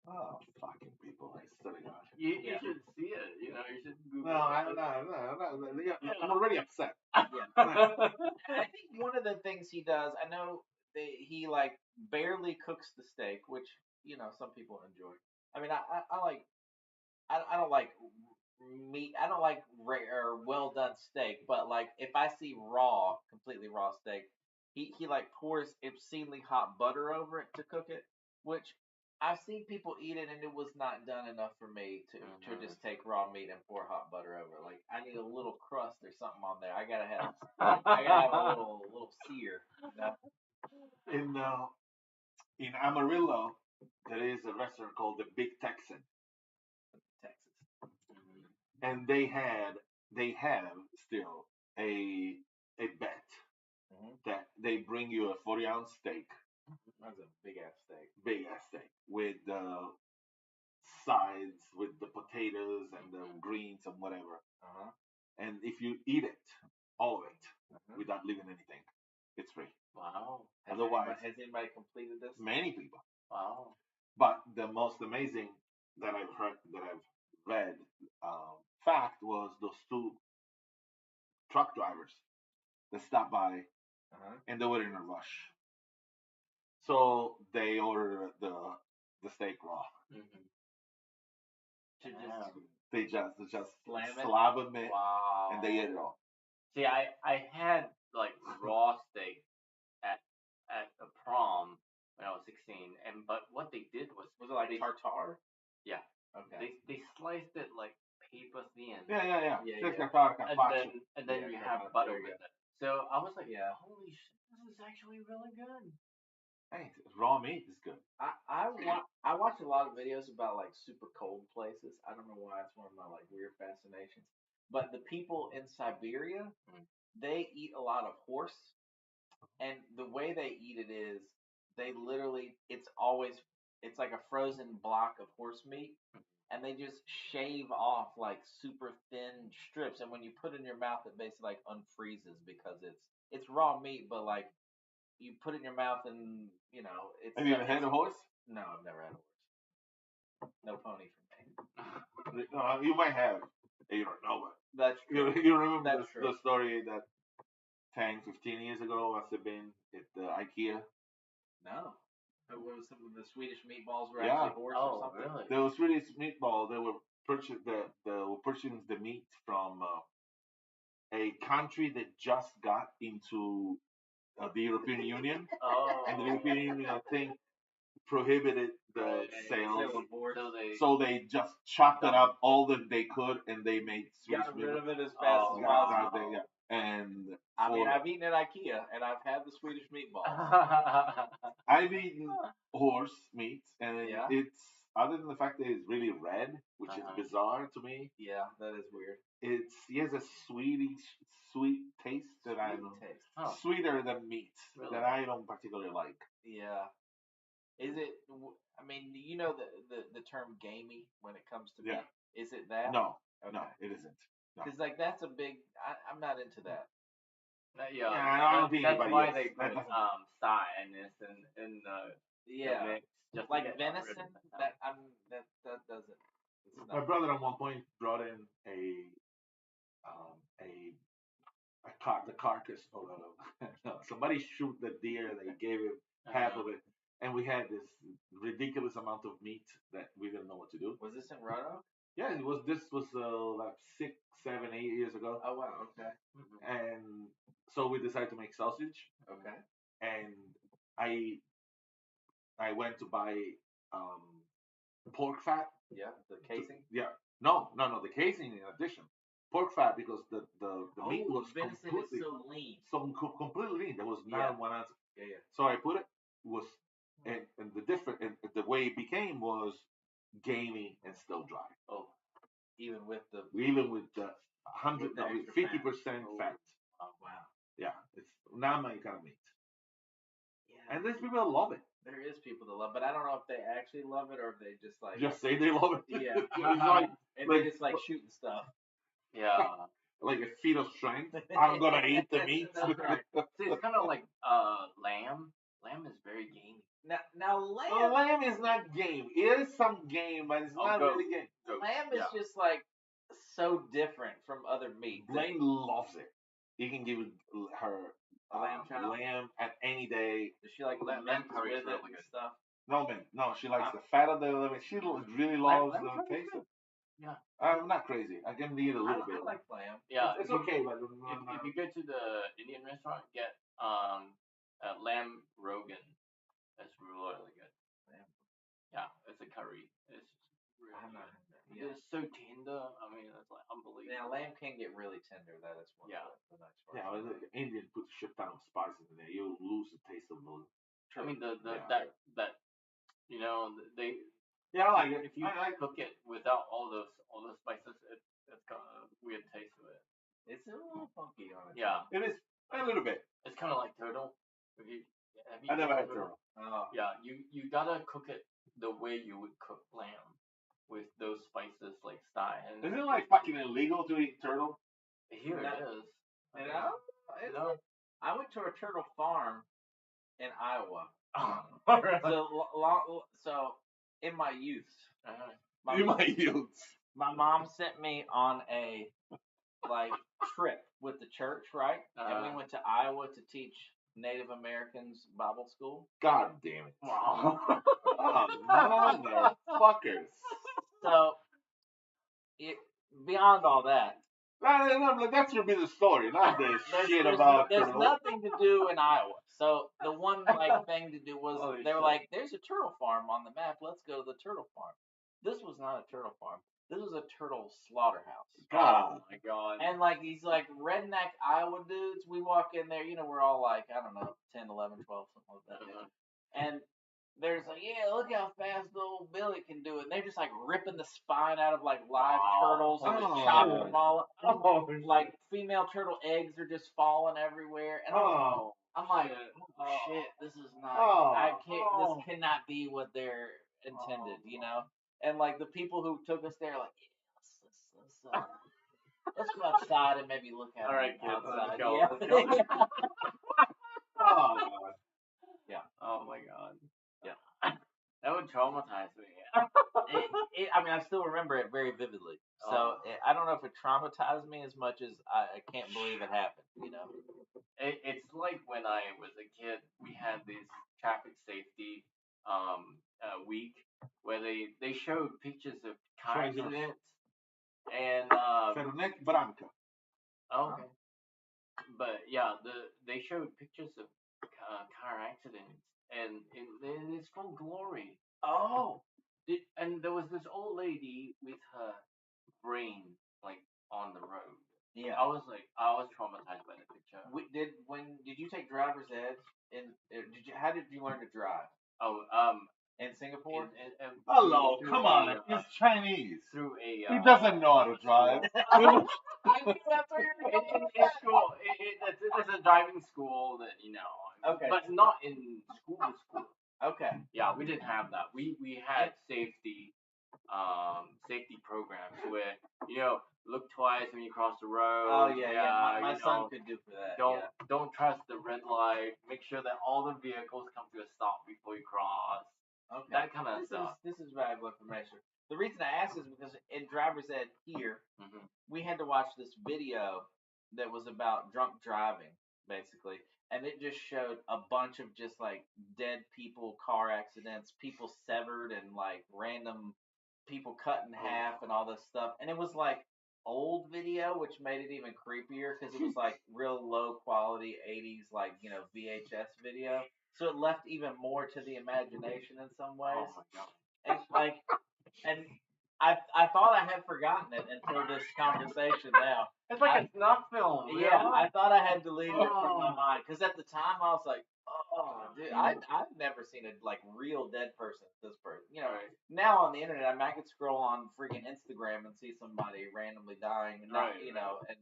Oh, fucking people. I swear to God. You Yeah. should see it. You should Google No, it. I'm already upset. I think one of the things he does, I know he like barely cooks the steak, which some people enjoy. I mean, I like I don't like meat. I don't like rare or well done steak, but like if I see completely raw steak, he like pours obscenely hot butter over it to cook it, which I've seen people eat it and it was not done enough for me to just take raw meat and pour hot butter over. Like I need a little crust or something on there. I gotta have a little sear. In Amarillo, there is a restaurant called the Big Texan, Texas. and they have still a bet that they bring you a 40-ounce steak, That's a big ass steak. with the sides, with the potatoes and the greens and whatever. And if you eat it, all of it, without leaving anything, it's free. Wow. Otherwise, Has anybody completed this? many people. Wow. But the most amazing that I've read fact was those two truck drivers that stopped by and they were in a rush. So they ordered the steak raw. They just Slam it? slab of it Wow. and they ate it all. See, I had like raw steak at a prom when I was 16, but what they did was Was it like they, tartare? Yeah. Okay. They sliced it like paper thin. Yeah. Yeah. And then you have butter with it. So I was like, holy shit, this is actually really good. Hey, raw meat is good. I watch a lot of videos about like super cold places. I don't know why, it's one of my like weird fascinations. But the people in Siberia, they eat a lot of horse, and the way they eat it is they literally it's like a frozen block of horse meat, and they just shave off like super thin strips, and when you put it in your mouth, it basically like unfreezes because it's raw meat, but like you put it in your mouth and it's. Have you ever had a horse? No, I've never had a horse. No pony for me. No, you might have. You don't know, but That's true. you remember That's true. the story that 10, 15 years ago must have been at the IKEA? No. What was some of the Swedish meatballs were Yeah. actually horse Oh, or something? really? There was Swedish meatball. They were purchasing the meat from a country that just got into the European Union, Oh. and the European Union, I think, prohibited the sales. So they just chopped it up all that they could, and they made Swedish Got rid meatball. of it as fast as possible. And I mean, for- I've eaten at IKEA and I've had the Swedish meatballs. I've eaten horse meat, and Yeah. it's other than the fact that it's really red, which is bizarre to me. Yeah, that is weird. It has a sweet taste that I don't taste. Oh. sweeter than meat Really? that I don't particularly like. Yeah. Is it? I mean, you know the term gamey when it comes to meat. Is it that? No, Okay. no, it isn't. No. Because like that's a big. I'm not into that. Yeah, I don't think that's anybody why is. they That put doesn't- cyanus in the Yeah. mix. Just to Like get rid of venison. it. That doesn't. It's My not. brother at one point brought in the carcass of somebody shoot the deer. They gave him half of it, and we had this ridiculous amount of meat that we didn't know what to do. Was this in Roanoke? Yeah, it was. This was like 6, 7, 8 years ago, Oh wow. Okay. and so we decided to make sausage, Okay. and I I went to buy um, pork fat. Yeah. The casing. Yeah, no, the casing in addition, pork fat because the meat Oh, was venison completely is so lean. completely lean. There was Yeah. not one ounce. Yeah. So I put it was and the different and the way it became was gamey and still dry, Oh, even with the even with the hundred With the extra 50% fat. fat. oh wow. Yeah, it's not my kind of meat, Yeah. and there's people that love it. There is people that love, but I don't know if they actually love it or if they just like Just say they love it. yeah, It's like and like- they just like shooting stuff. Yeah. like a feat of strength. I'm gonna eat the meat. That's right. See, it's kind of like lamb. Lamb is very gamey. Now Well, lamb is not game. It is some game, but it's Oh, not goat. really game. lamb is Yeah. just like so different from other meats. Blaine loves it. You can give her Lamb chop? lamb at any day. Does she like Lamb lemons curry is with it really and good. stuff? No, man. No, she likes the fat of the lemon. She really loves lamb the curry is taste. good. Yeah. I'm not crazy. I can eat a little I bit. like lamb. Yeah. It's if you- okay, but If you go to the Indian restaurant, get lamb rogan. That's really good. Lamb. Yeah, it's a curry. It's really I'm not. good. Yeah. It's so tender. I mean, it's like unbelievable. Now lamb can get really tender. That is one Yeah. of the nice parts. yeah, well, the Indian puts a shit ton of spices in there. You'll lose the taste of the. I mean, Yeah. that you know they Yeah, I like it. if you I like cook it without all those spices, it's got a weird taste to it. It's a little funky on it. Yeah, it is a little bit. it's kind of like turtle. Have you I never tried had turtle. Oh. Yeah, you gotta cook it the way you would cook lamb with those spices like style. And Isn't it like fucking illegal to eat turtle? here No. it is. You know? No. I went to a turtle farm in Iowa. Alright. So in my youth, You might use. my mom sent me on a like trip with the church, right? And we went to Iowa to teach Native Americans Bible school. God damn it. Wow. Oh, motherfuckers. So beyond all that, That should be the story, not this shit there's, about there's turtle. nothing to do in Iowa. So the one like thing to do was Holy they were shit. like, "There's a turtle farm on the map. Let's go to the turtle farm." This was not a turtle farm. This was a turtle slaughterhouse. God. Oh my god. And like these like redneck Iowa dudes, we walk in there, we're all like, I don't know, 10, 11, 12, something like that. Uh-huh. And there's like, yeah, look how fast old Billy can do it. And they're just like ripping the spine out of like live turtles and just Oh. chopping them all up. Oh, Like female turtle eggs are just falling everywhere. And Oh. I'm like, shit. oh, shit, this is not, Oh. I can't, Oh. this cannot be what they're intended, And like the people who took us there, like, yeah, let's go outside and maybe look at All right, them kids, outside. let's go, Yeah. let's go. Oh, God. Oh my god. Yeah. That would traumatize me. I mean, I still remember it very vividly. So I don't know if it traumatized me as much as I can't believe it happened. It's like when I was a kid, we had this traffic safety week where they showed pictures of car Strangers. accidents and Fernet Branca. okay, but yeah, they showed pictures of car accidents and it's full glory. Oh, And there was this old lady with her brain like on the road. yeah. I was traumatized by the picture. Did you take driver's ed? How did you learn to drive Oh, in Singapore? Hello, through come a, on. He's Chinese. through a He doesn't know how to drive. I knew that's where you were going. in school. It's a driving school that Okay. but not in school. Okay. Yeah, we didn't have that. We had safety programs where look twice when you cross the road. Oh yeah. My son could do for that. Don't trust the red light. Make sure that all the vehicles come to a stop before you cross. Okay. That kind of stuff. This is valuable information. The reason I asked is because in driver's ed here, Mhm. we had to watch this video that was about drunk driving, basically. And it just showed a bunch of just like dead people, car accidents, people severed, and like random people cut in half and all this stuff, and it was like old video, which made it even creepier because it was like real low quality 80s like VHS video. So it left even more to the imagination in some ways. Oh my god. And like, and I thought I had forgotten it until this conversation now. It's like a snuff film. Yeah, I thought I had deleted it from my mind because at the time I was like, oh, dude, I've never seen a like real dead person. This person, Right. Now on the internet, I could scroll on freaking Instagram and see somebody randomly dying, and not, and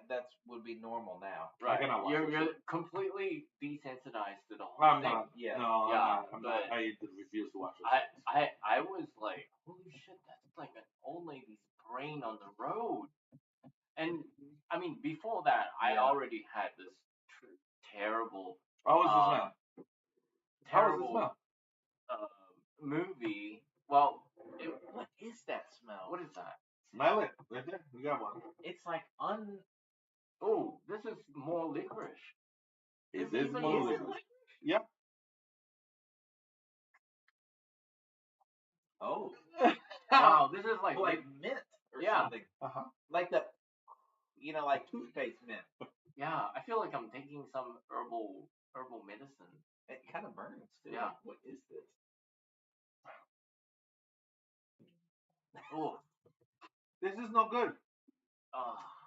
that's would be normal now. Right. cannot watch You're completely desensitized to the whole I'm thing. not. Yeah. No, Yeah, I'm but- not. I refuse to watch it. I was like, holy shit, that's like an old lady's brain on the road. And I mean, before that, I Yeah. already had this terrible, How was the smell? How was the terrible smell? movie. Well, What is that smell? what is that? Smell it. Right there. You got one. It's like Oh, this is more licorice. Is This this is more it licorice? Yep. Oh, Wow, this is like, like mint or Yeah. something. Uh-huh. Like the, like toothpaste mint. yeah, I feel like I'm taking some herbal medicine. It kind of burns too. Yeah. What is this? Oh, This is not good.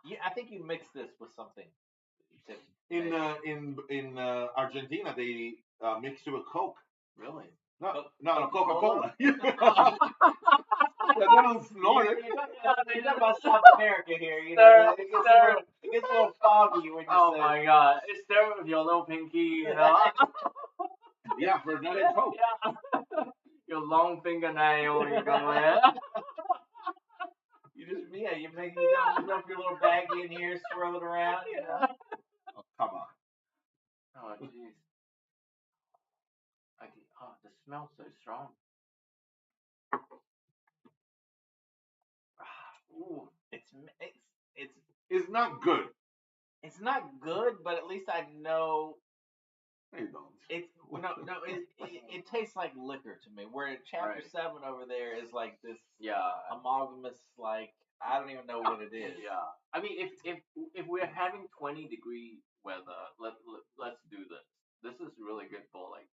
Yeah, I think you mixed this with something. In Argentina, they mix it with Coke. really? No, Coca-Cola? Coca-Cola. They don't snort it. You're talking about South America here, Sir, it gets a little foggy when you Oh say my god, it's there with your little pinky, you know? Yeah, for that and Coke. Yeah. Your long fingernail, you go in. you make you dump your little baggie in here, swirl it around, Oh, come on. Oh jeez. The smell's so strong. Ooh. It's not good. It's not good, but at least I know They don't. it tastes like liquor to me. Where chapter Right. 7 over there is like this Yeah. amalgamous, like I don't even know what it is. Yeah. I mean, if we're having 20-degree weather, let's do this. This is really good for like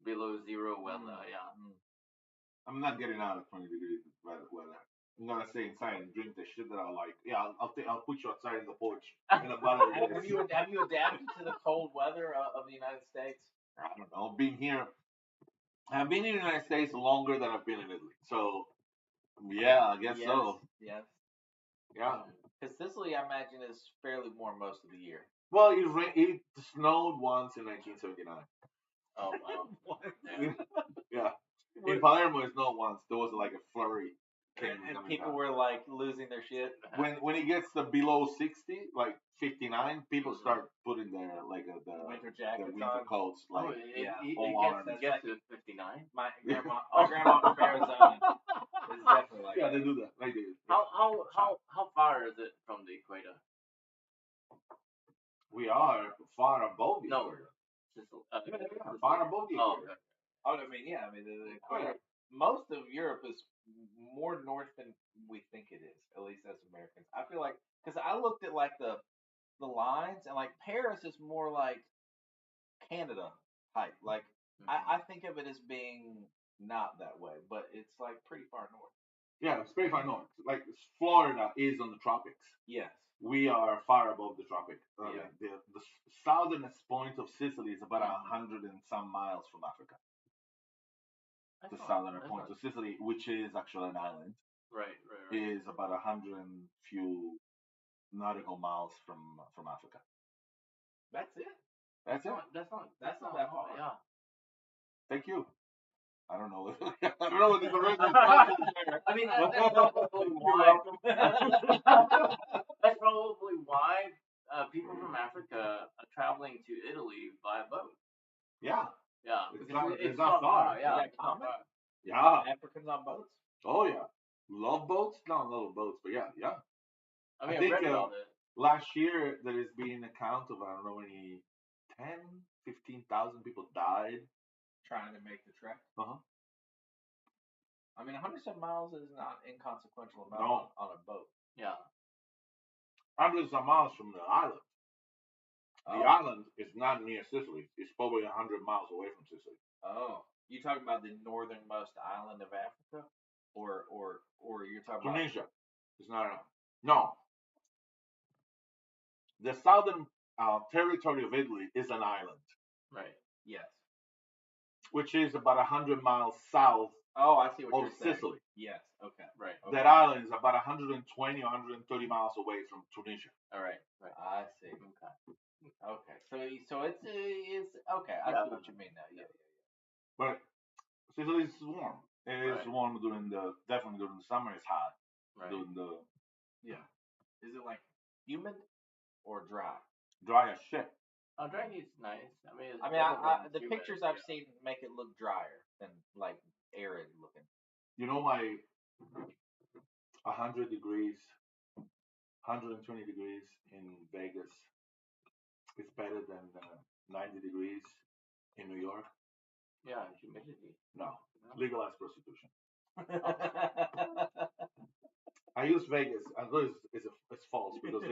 below zero weather. Yeah. I'm not getting out of 20 degrees weather. I'm gonna stay inside and drink the shit that I like. Yeah, I'll put you outside in the porch in about a Have you adapted to the cold weather of the United States? I don't know. I've been in the United States longer than I've been in Italy. So, yeah, I guess so. Yes. Yeah. Because Sicily, I imagine, is fairly warm most of the year. Well, it snowed once in 1979. Oh wow. Yeah. In Palermo, it snowed once. There was like a flurry. And people were like losing their shit. When it gets to below 60, like 59, people start putting their the Winter jackets their winter on. coats Oh, like it full on. gets to 59. My grandma from Arizona is definitely like Yeah, that. they do that. They do. How far is it from the equator? We are far above the No. equator. Sicily. Far above the Oh, equator. okay. Oh, I mean, yeah. I mean, the equator. Most of Europe is more north than we think it is, at least as Americans. I feel like because I looked at like the lines, and like Paris is more like Canada height. Like I think of it as being not that way, but it's like pretty far north. Yeah, it's pretty far north. Like Florida is on the tropics. Yes. We are far above the tropic. Yeah. The southernest point of Sicily is about 100 and some miles from Africa. That's The not- southern that's point not- of Sicily, which is actually an island, Right. is about 100 and few nautical miles from Africa. That's it. That's it. That's not that far. Yeah. Thank you. I don't know. I don't know what the rest of I mean, that's probably why. That's probably why people from Africa are traveling to Italy by boat. Yeah. Yeah, It's because not- it's not far. Yeah, Is that it's not common? far. Yeah. Africans on boats. Oh yeah. Love boats? Not little boats, but yeah. I mean, I I think, read about it. Last year there has been a count of I don't know any 15,000 people died. Trying to make the trek. Uh-huh. I mean, 107 miles is not inconsequential amount No. on a boat. Yeah. Hundreds of miles from the island. The Oh. island is not near Sicily. It's probably 100 miles away from Sicily. Oh, you talking about the northernmost island of Africa, or you're talking about Tunisia. It's not enough. No. The southern territory of Italy is an island, Right. yes. which is about 100 miles south Oh, I see what of you're saying. Sicily. Yes. Okay. Right. Okay. That island is about 120 or 130 miles away from Tunisia. All right. Right. I see. Okay. Okay. So it's okay. I Yeah. see what you mean now. Yeah. But Sicily is warm. It is Right. warm definitely during the summer. It's hot Right. during the Yeah. Is it like humid or dry? dry as shit. Dragon is nice. I mean, it's I mean, better than the humid, pictures I've yeah. seen make it look drier than like arid looking. You know why 100 degrees, 120 degrees in Vegas is better than 90 degrees in New York? Yeah, humidity. No. No? Legalized prostitution. I use Vegas. I know it's false because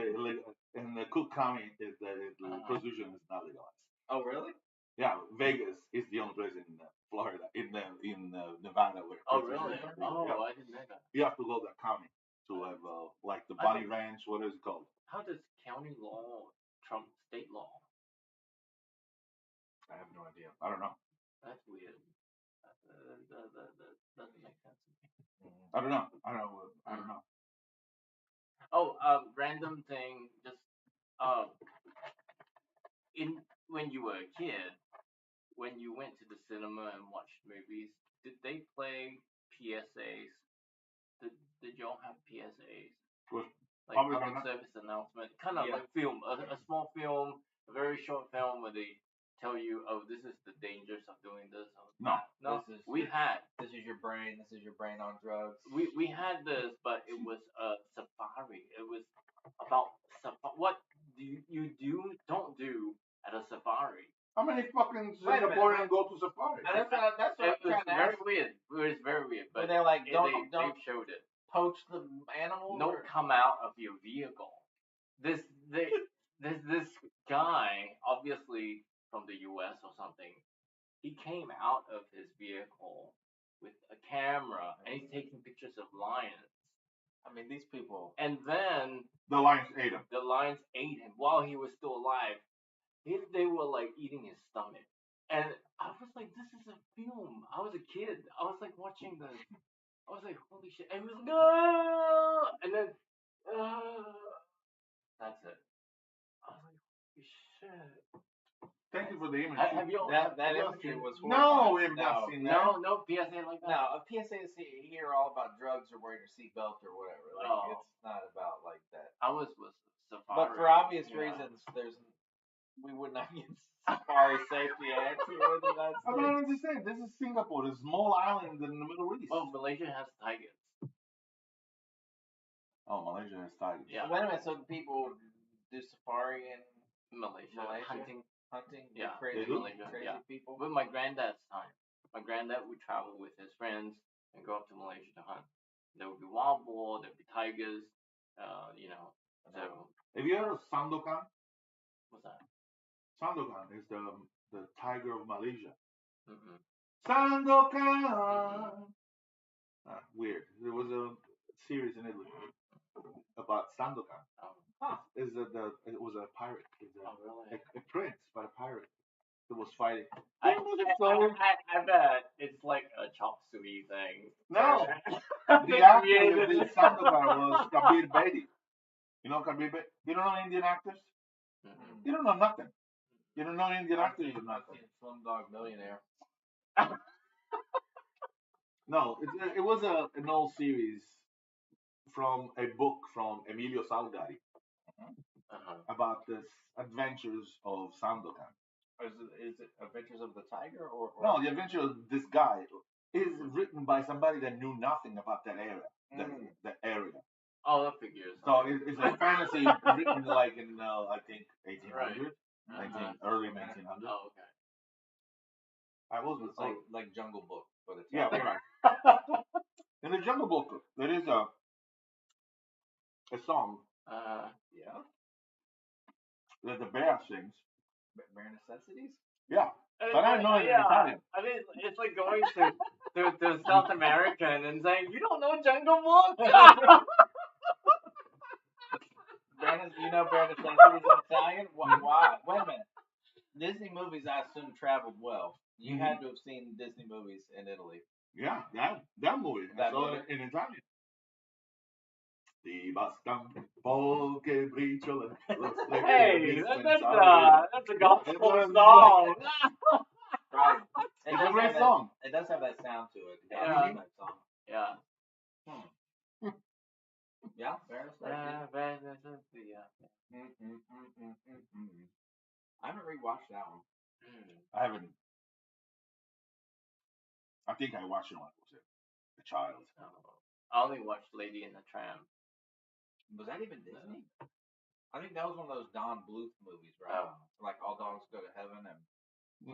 in the Cook County prostitution is not legalized. Oh, really? Yeah, Vegas is the only place in Florida, in Nevada where. Oh, prostitution really? is legal. Oh, Yeah. I didn't know that. You have to go to the county to have like the I Bunny think- Ranch. What is it called? How does county law trump state law? I have no idea. I don't know. That's weird. That doesn't make sense to me. I don't know. I don't know. Oh, random thing. Just when you were a kid, when you went to the cinema and watched movies, did they play PSAs? Did y'all have PSAs? Was Like public public annou- service announcement, kind of Yeah. like film, a small film, a very short film where they tell you, oh, this is the dangers of doing this. Or No. that. No, This is we your- had. This is your brain. This is your brain on drugs. We had this, but it was a safari. It was about what don't do at a safari. How many fucking Wait a minute, Singaporeans go to safari? And that's what It I'm was trying to very ask. weird. It was very weird. Where But they're like, they don't showed it. poach the animal. Don't come out of your vehicle. There's this guy, obviously from the U.S. or something. He came out of his vehicle with a camera and he's taking pictures of lions. I mean, these people. And then The lions ate him. the lions ate him while he was still alive. They were like eating his stomach. And I was like, this is a film. I was a kid. I was like watching this. I was like, holy shit. And he was like, no! And then, that's it. I was like, holy shit. Thank you for the image. Have you That have y'all imagery seen- was No, horrifying. we have not seen that. No PSA like that? No, a PSA is here all about drugs or wearing your seatbelt or whatever. Like Oh. it's not about like that. I was safari. But for obvious yeah. reasons, we would not get Safari Safety Act here in the United I States. don't understand. This is Singapore, a small island in the Middle East. Well, Malaysia has tigers. Oh, Malaysia has tigers. Yeah. Wait a minute, so people do safari and Malaysia, Malaysia? hunting. hunting with Yeah, crazy, they do. crazy Yeah. people? With my granddad's time. My granddad would travel with his friends and go up to Malaysia to hunt. There would be wild boar, there would be tigers, so Have you heard of Sandokan? what's that? Sandokan is the tiger of Malaysia. Mm-mm. Sandokan. Weird. There was a series in Italy about Sandokan. Oh, It was a pirate. It was oh really? a prince, but a pirate that was fighting. I bet it's like a chop suey thing. No. They The actor created that did it. Sandokan was Kabir Bedi. You know Kabir Bedi? You don't know Indian actors? Mm-mm. You don't know nothing. You don't know Indian actors, you know I've nothing. seen Slumdog Millionaire. No, it was an old series from a book from Emilio Salgari Uh-huh. about the adventures of Sandokan. Is it Adventures of the Tiger or No, the adventure of this guy is written by somebody that knew nothing about that area. That area. Oh, that figures. So it's a fantasy written like in I think 1800, Uh-huh. early 1900. Oh, okay. I was It's like Jungle Book for the yeah, Tiger. right. In the Jungle Book, there is a song Yeah. that the bear sings. Bare necessities. Yeah, And but it's I like, know it in yeah, Italian. I mean, it's like going to South America and saying, you don't know Jungle Book? You know bare necessities in Italian? Why? Wait a minute. Disney movies, I assume, traveled well. You had to have seen Disney movies in Italy. Yeah, that movie. I That saw movie? it in Italian. Ti bastan poche briciole. Hey, that's a gospel song. Right. It's a great song. It does have that sound to it. Yeah. I like that song. Yeah. Yeah, bare necessities. Yeah. I haven't rewatched that one. I haven't. I think I watched it when I was a child. I only watched Lady and the Tramp. Was that even Disney? I think that was one of those Don Bluth movies, right? Oh. Like all dogs go to heaven and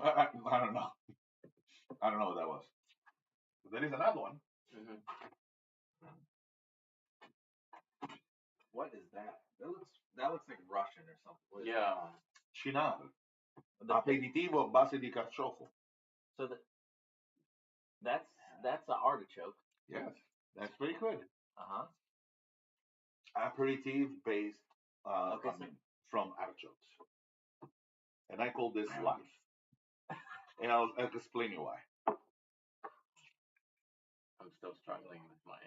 I don't know. I don't know what that was. But there is another one. Mm-hmm. what is that? That looks like Russian or something. What is Yeah. Cinare. that? Aperitivo a base di carciofo. So that's an artichoke. Yes, that's pretty good. Uh huh. Aperitif based Okay, from artichokes. And I call this life. And I'll explain you why. I'm still struggling with my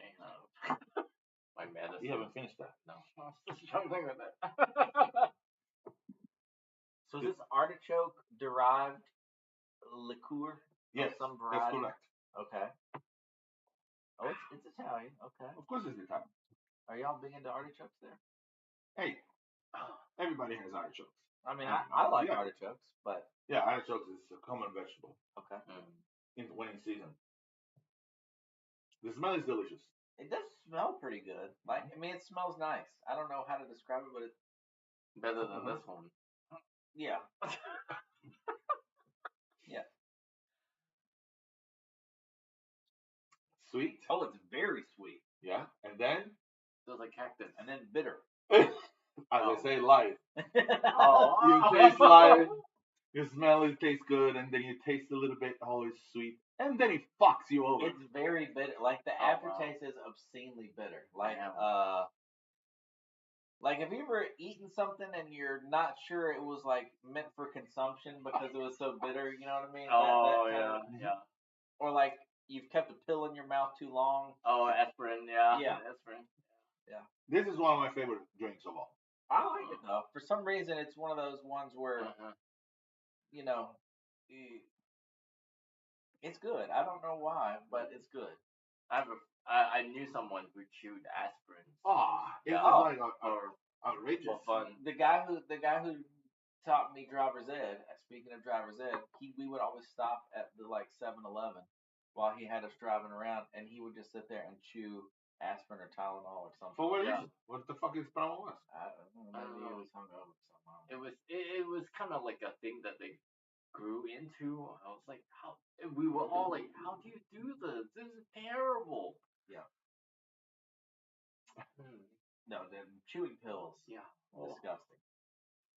my medicine. You haven't finished that. No, I'm still struggling with it. So is this artichoke derived liqueur? Yes, Of some that's variety? correct. Okay. Oh, it's Italian. Okay. Of course it's Italian. Are y'all big into artichokes there? Hey, everybody has artichokes. I mean, I like Yeah. artichokes, but Yeah, artichokes is a common vegetable okay. when in season. The smell is delicious. It does smell pretty good. Like, I mean, it smells nice. I don't know how to describe it, but it, Better than this one. yeah. Yeah. Sweet. Oh, it's very sweet. Yeah. And then, Feels like cactus. And then bitter. as I say, life. Oh, You taste life. You smell it, tastes good, and then you taste a little bit. Oh, it's sweet, and then it fucks you over. It's very bitter. Like the Oh, aftertaste is obscenely bitter. Like Damn. like have you ever eaten something and you're not sure it was like meant for consumption because it was so bitter? You know what I mean? Oh, That yeah, kind of- yeah. Or like you've kept a pill in your mouth too long. Oh, aspirin, yeah. Yeah. Aspirin. This is one of my favorite drinks of all. I like it though. For some reason, it's one of those ones where Uh-huh. you know, it's good. I don't know why, but it's good. I knew someone who chewed aspirin. It's Yeah. like Or outrageous. for fun. The guy who taught me driver's ed. Speaking of driver's ed, we would always stop at the like 7-Eleven while he had us driving around, and he would just sit there and chew aspirin or Tylenol or something. For what Yeah. reason? What the fuck is problem was? I don't know. Maybe he was hungover somehow. It was kind of like a thing that they grew into. I was like, how? We were all like, how do you do this? This is terrible. Yeah. No, the chewing pills. Yeah. Disgusting.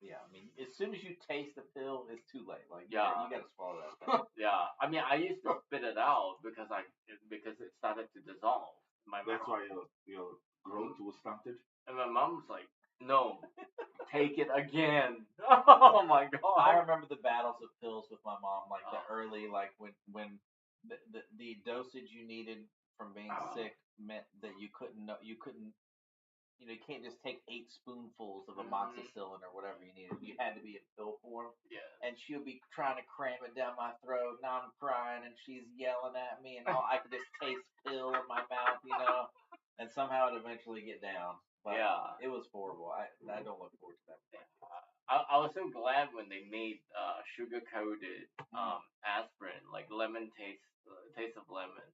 Yeah, I mean, as soon as you taste the pill, it's too late. Like, Yeah. you gotta swallow that thing. Yeah. I mean, I used to spit it out because it started to dissolve in my That's mouth. why your growth was stunted. And my mom's like, no, take it again. Oh my I god. remember the battles of pills with my mom, like the Oh. early, like when the dosage you needed from being sick meant that you can't just take 8 spoonfuls of amoxicillin or whatever you needed. You had to be in pill form. Yeah. And she'll be trying to cram it down my throat, and I'm crying, and she's yelling at me, and all I could just taste pill in my mouth, and somehow it eventually get down. But Yeah. it was horrible. I don't look forward to that. I was so glad when they made sugar coated aspirin, like lemon taste of lemon.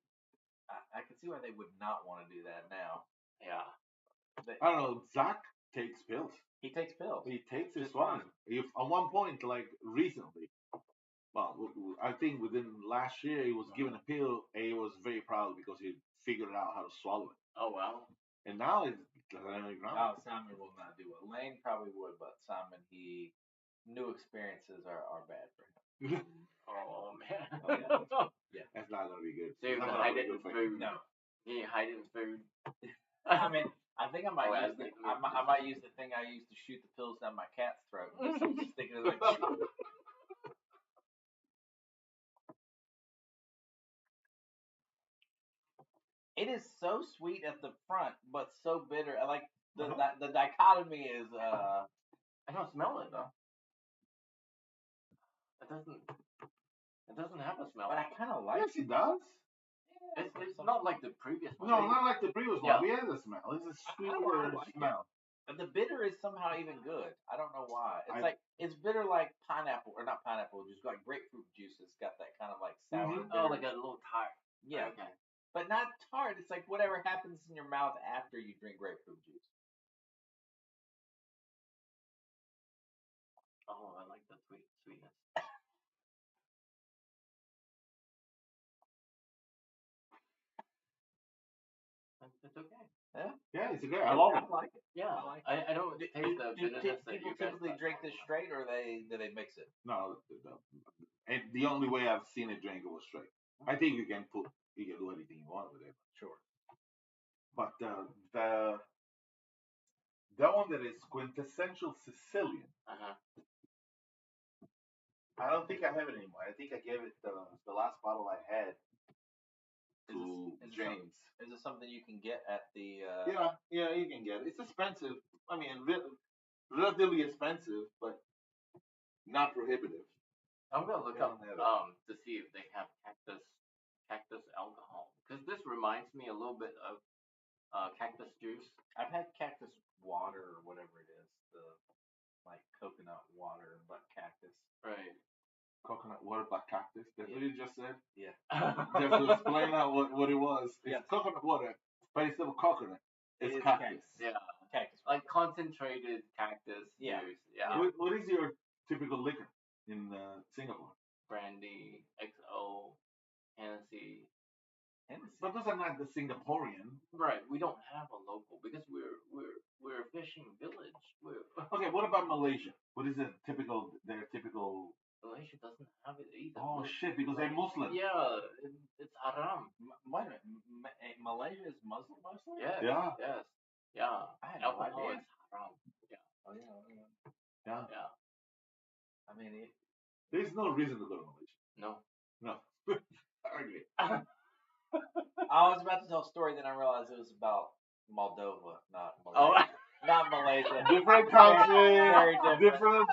I can see why they would not want to do that now. Yeah. I don't know. Zach takes pills. He takes pills. He takes his Just one. fine. If at one point, like recently, well, I think within last year he was given a pill and he was very proud because he figured out how to swallow it. Oh wow. And now it's doesn't even know. Oh, Simon will not do it. Lane probably would, but Simon, new experiences are bad for him. Oh man. Oh, yeah. That's not gonna be good. So you It's not can gonna hide be it in good for him. food. No. You hide it in food. I mean, I think I might Oh, use I might use the thing I used to shoot the pills down my cat's throat. And just stick it in like. It is so sweet at the front, but so bitter. I like the dichotomy is I don't smell it though. It doesn't have a smell. but I kind of like. Yes, it does. It's not like the previous one. No, not like the previous Yeah. one. We had the smell. It's a I don't sweeter like it. smell. But the bitter is somehow even good. I don't know why. It's I- like it's bitter like pineapple or not pineapple juice, like grapefruit juice. It's got that kind of like sour. Mhm. Oh, bitter- like a little tart. yeah, Okay. but not tart. It's like whatever happens in your mouth after you drink grapefruit juice. Oh, I like the sweetness. It's okay. Yeah, it's good. I love I it. like it. Yeah, I like I don't Do, taste the do bitterness that people you guys typically got. drink this straight, or do they mix it? No, and the only way I've seen it drink it was straight. I think you can do anything you want with it. Sure. But the one that is quintessential Sicilian, Uh-huh. I don't think I have it anymore. I think I gave it the last bottle I had to Is it James. Is it something you can get at the? Yeah, you can get it. It's expensive. I mean, relatively expensive, but not prohibitive. I'm gonna look Yeah, up yeah. to see if they have cactus alcohol, because this reminds me a little bit of cactus juice. I've had cactus water or whatever it is, the like coconut water but cactus. Right. Coconut water by cactus. That's what you just said. Yeah. Just to explain out what it was. It's Yes. coconut water, but instead of coconut, It it's is cactus. Yeah. Cactus. Like concentrated cactus Yeah. juice. Yeah. What is your typical liquor in Singapore? Brandy, XO, Hennessy. Hennessy. But those are not the Singaporean. Right. We don't have a local because we're a fishing village. Okay, what about Malaysia? What is their typical? Malaysia doesn't have it either. Oh shit, because they're Muslim. Yeah, it's haram. Wait a minute. Malaysia is Muslim mostly? Yes. Yeah. Yes. Yeah. I had no Alcohol idea. is haram. Yeah. Oh yeah. Yeah. Yeah. I mean, There's no reason to go to Malaysia. No. No. Hardly. I was about to tell a story, then I realized it was about Moldova, not Oh. Malaysia. Not Malaysia. Different country, Very different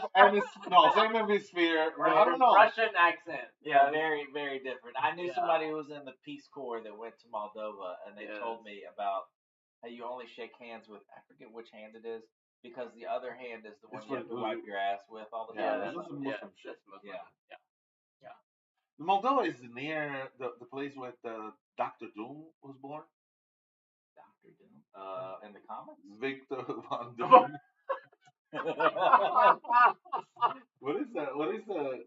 same hemisphere. I don't know. Russian accent. Yeah, very, very different. I knew Yeah. somebody who was in the Peace Corps that went to Moldova, and they Yes. told me about how you only shake hands with, I forget which hand it is, because the other hand is the one It's you have to for- wipe your ass with all the Yeah, time. that's That's a not- Muslim shit. That's Muslim. Yeah. Yeah. Moldova is near the place where Dr. Doom was born. Dr. Doom. In the comics? Victor Von Doom. What is that? What is the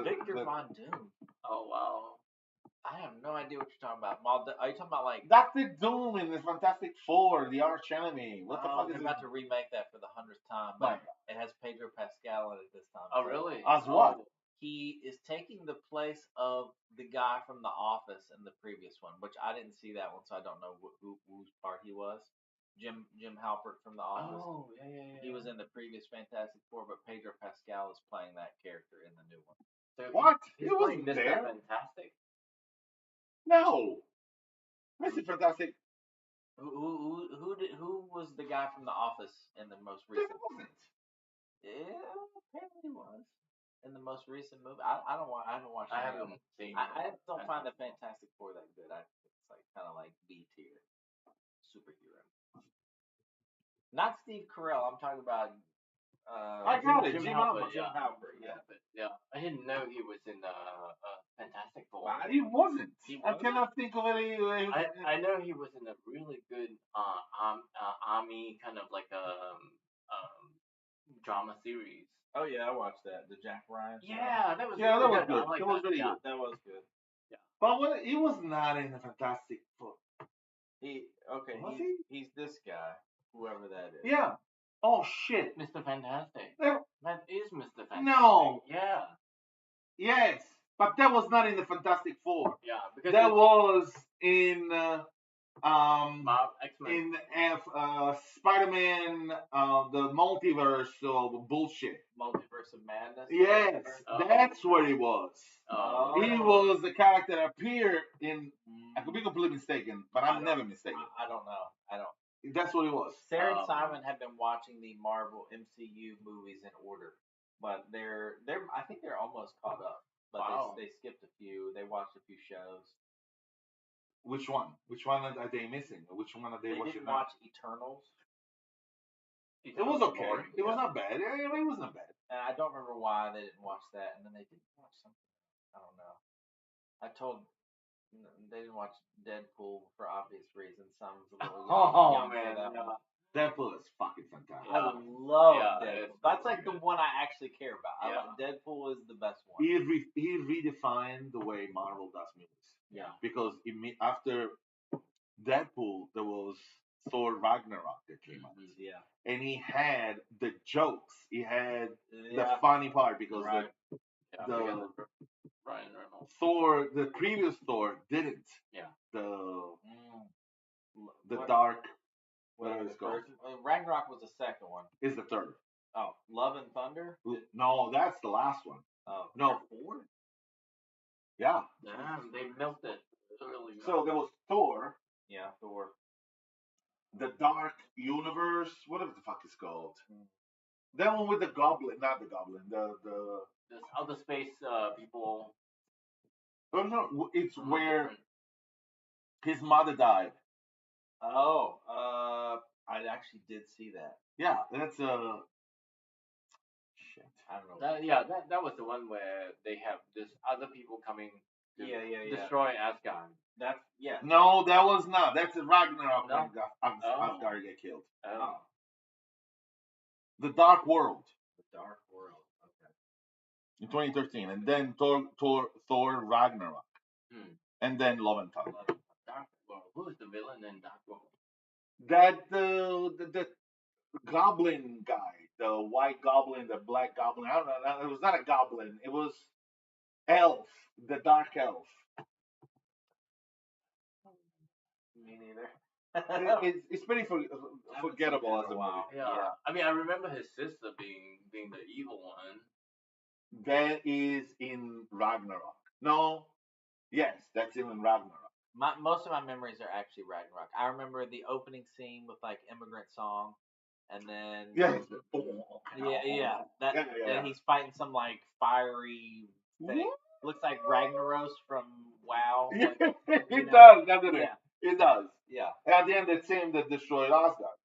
Victor Von Doom. Oh wow. I have no idea what you're talking about. Are you talking about like? Dr. Doom in the Fantastic Four, the arch enemy? What the fuck They're is about it? to remake that for the 100th time, but Right. it has Pedro Pascal in it this time. Oh so really? As what? Oh. He is taking the place of the guy from The Office in the previous one, which I didn't see that one, so I don't know whose part he was. Jim Halpert from The Office. Oh yeah. He was in the previous Fantastic Four, but Pedro Pascal is playing that character in the new one. So What? He's He playing wasn't Mr. there. Fantastic. No. Mr. Fantastic. Who was the guy from The Office in the most There recent? wasn't. Yeah, apparently he was in the most recent movie. I haven't watched. I any of haven't them. seen. I don't find the Fantastic Four that good. It's like kind of like B tier superhero. Not Steve Carell. I'm talking about. I got it. Jim Halpert. Jim Yeah. Halpert. Yeah. Yeah. I didn't know he was in Fantastic Four. He wasn't. He I wasn't? cannot think of any. I know he was in a really good army kind of like drama series Oh yeah, I watched that. The Jack Ryan. show. Yeah, that was Yeah, really that was I good. like That was that. really Yeah. good. That was good. But it was not in the Fantastic Four. Was he? He's this guy, whoever that is. Yeah. Oh shit. Mr. Fantastic. There- That is Mr. Fantastic. No. Yeah. Yes, but that was not in the Fantastic Four. Yeah. Because That it's was in X-Men. Spider-Man, the multiverse of bullshit. Multiverse of Madness. Yes, Oh. that's what it was. Oh. He was the character that appeared in. Mm, I could be completely mistaken, but I I'm don't- never mistaken. I don't know. I don't. That's what it was. Sarah and Um, Simon have been watching the Marvel MCU movies in order, but they're I think they're almost caught up. But Wow. they skipped a few. They watched a few shows. Which one? Which one are they missing? Which one are they, They watching didn't now? watch Eternals, It was okay. boring, It was yeah. not bad. It was not bad. and I don't remember why they didn't watch that. And then they didn't watch something. I don't know. They didn't watch Deadpool for obvious reasons. Some's a little Oh young for man. that Yeah. one. Deadpool is fucking fantastic. I love Yeah, Deadpool. it's That's really like the good. one I actually care about. Yeah. Deadpool is the best one. He redefined the way Marvel does movies. Yeah. Because after Deadpool, there was Thor Ragnarok that came out, Yeah. and he had the jokes. He had the Yeah. funny part because Right. Yeah, the because of Ryan Reynolds. Thor, the previous Thor, didn't. Yeah. The What- dark whatever it's the called. first Ragnarok was the second one. is the third. Oh, Love and Thunder. No, that's the last one. Oh No. four. Yeah. Damn, they milked it early. So there was Thor, Yeah, Thor. the Dark Universe, whatever the fuck it's called. Mm. That one with the goblin, not the goblin, the This outer space people. oh no, it's from where different- his mother died. Oh, I actually did see that. Yeah, that's shit. I don't know. That was the one where they have this other people coming to Yeah. destroy Asgard. That's No, that was not. That's a Ragnarok No? when Oh. Asgard get killed. Oh. The Dark World The Dark World. Okay. in 2013, and then Thor Ragnarok, Hmm. and then Love and Thunder. Dark World. Who is the villain in Dark World? That the goblin guy, the white goblin, the black goblin. I don't know. It was not a goblin. It was elf, the dark elf. Me neither. It's pretty forgettable as a Wow. movie. Yeah. I mean, I remember his sister being the evil one. That is in Ragnarok. No, yes, that's in Ragnarok. Most of my memories are actually Ragnarok. I remember the opening scene with like Immigrant Song, and then Yes. yeah. That Yeah. then he's fighting some like fiery thing. Looks like Ragnaros from WoW. Like, It know? does, doesn't it? Yeah. It does. Yeah. At the end, that same that destroyed Asgard.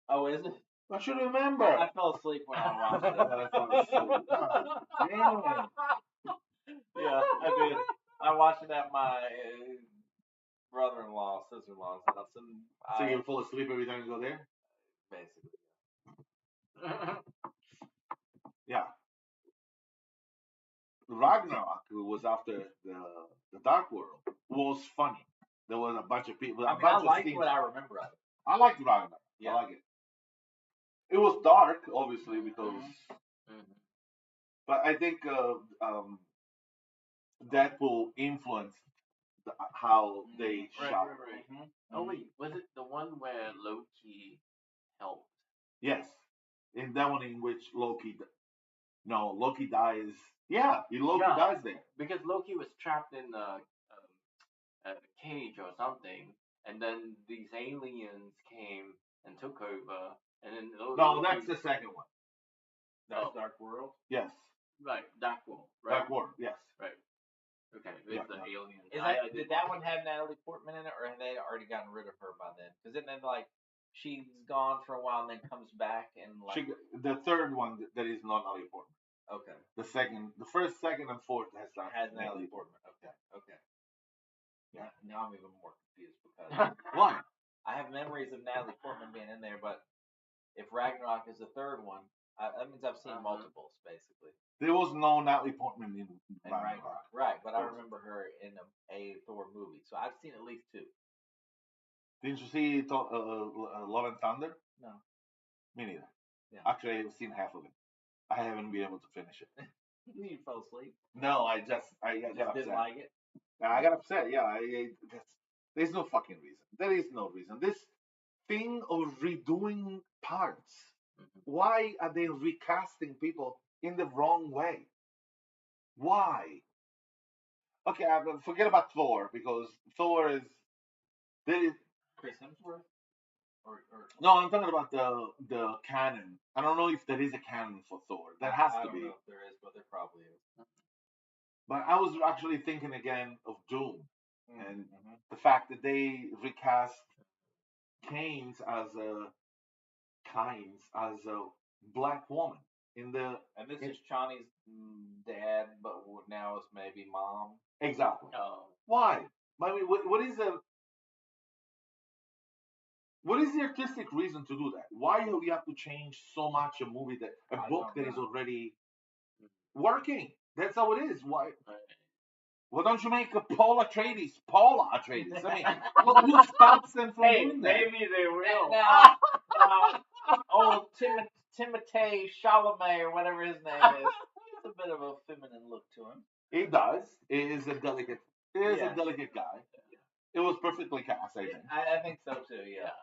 Oh, is it? I should remember. I fell asleep when I watched it. Damn. Yeah, I did. I watched it at my brother-in-law, sister-in-law's house, and So I you fall asleep every time you go there? basically. Yeah. Ragnarok, who was after the Dark World, was funny. There was a bunch of people. I A mean, I bunch of like scenes. what I remember of it. I liked Ragnarok. Yeah. I like it. It was dark, obviously, because. Mhm. But I think Deadpool influenced how they Right, shot. right. Mhm. Oh wait, was it the one where Loki helped? Yes, in that one in which Loki dies. Yeah, Loki Yeah. dies there. Because Loki was trapped in a cage or something, and then these aliens came and took over, and then No, Loki, that's the second one. That's Oh. Dark World. Yes, right, Dark World, right? Dark World. Yes. Right. Okay, with Yeah, the yeah. aliens. Is I that, did that one have Natalie Portman in it, or had they already gotten rid of her by then? Because then like she's gone for a while and then comes back and like The third one that is not Natalie Portman. okay The first, second, and fourth has not has Natalie Portman. Okay. Yeah. Now I'm even more confused because Why? I have memories of Natalie Portman being in there, but if Ragnarok is the third one, That means I've seen Uh-huh. multiples, basically. There was no Natalie Portman in And Ragnarok. Right, but I Yes. remember her in a Thor movie, so I've seen at least 2. Didn't you see Love and Thunder? No. Me neither. Yeah. Actually, I've seen half of it. I haven't been able to finish it. You fell asleep. No, I got Just upset. didn't like it. I got upset. Yeah, there's no fucking reason. There is no reason. This thing of redoing parts. Why are they recasting people in the wrong way? Why? Okay, forget about Thor because Thor is. Chris Hemsworth. No, I'm talking about the canon. I don't know if there is a canon for Thor. There has I to don't be. know if there is, but there probably is. But I was actually thinking again of Doom and Mhm. the fact that they recast Keynes as a black woman in the And this is Chani's dad, but now it's maybe mom. exactly. Oh. Why? I mean, what is the artistic reason to do that? Why do we have to change so much a movie a book that is already working? That's how it is. Why? Why don't you make a Paula Atreides? I mean, what stops them from doing that? Maybe they will. Now, Timothée Chalamet or whatever his name is, it's a bit of a feminine look to him. He does. He is a delicate. He is Yes. a delicate guy. It was perfectly cast, I think. I think so too. Yeah.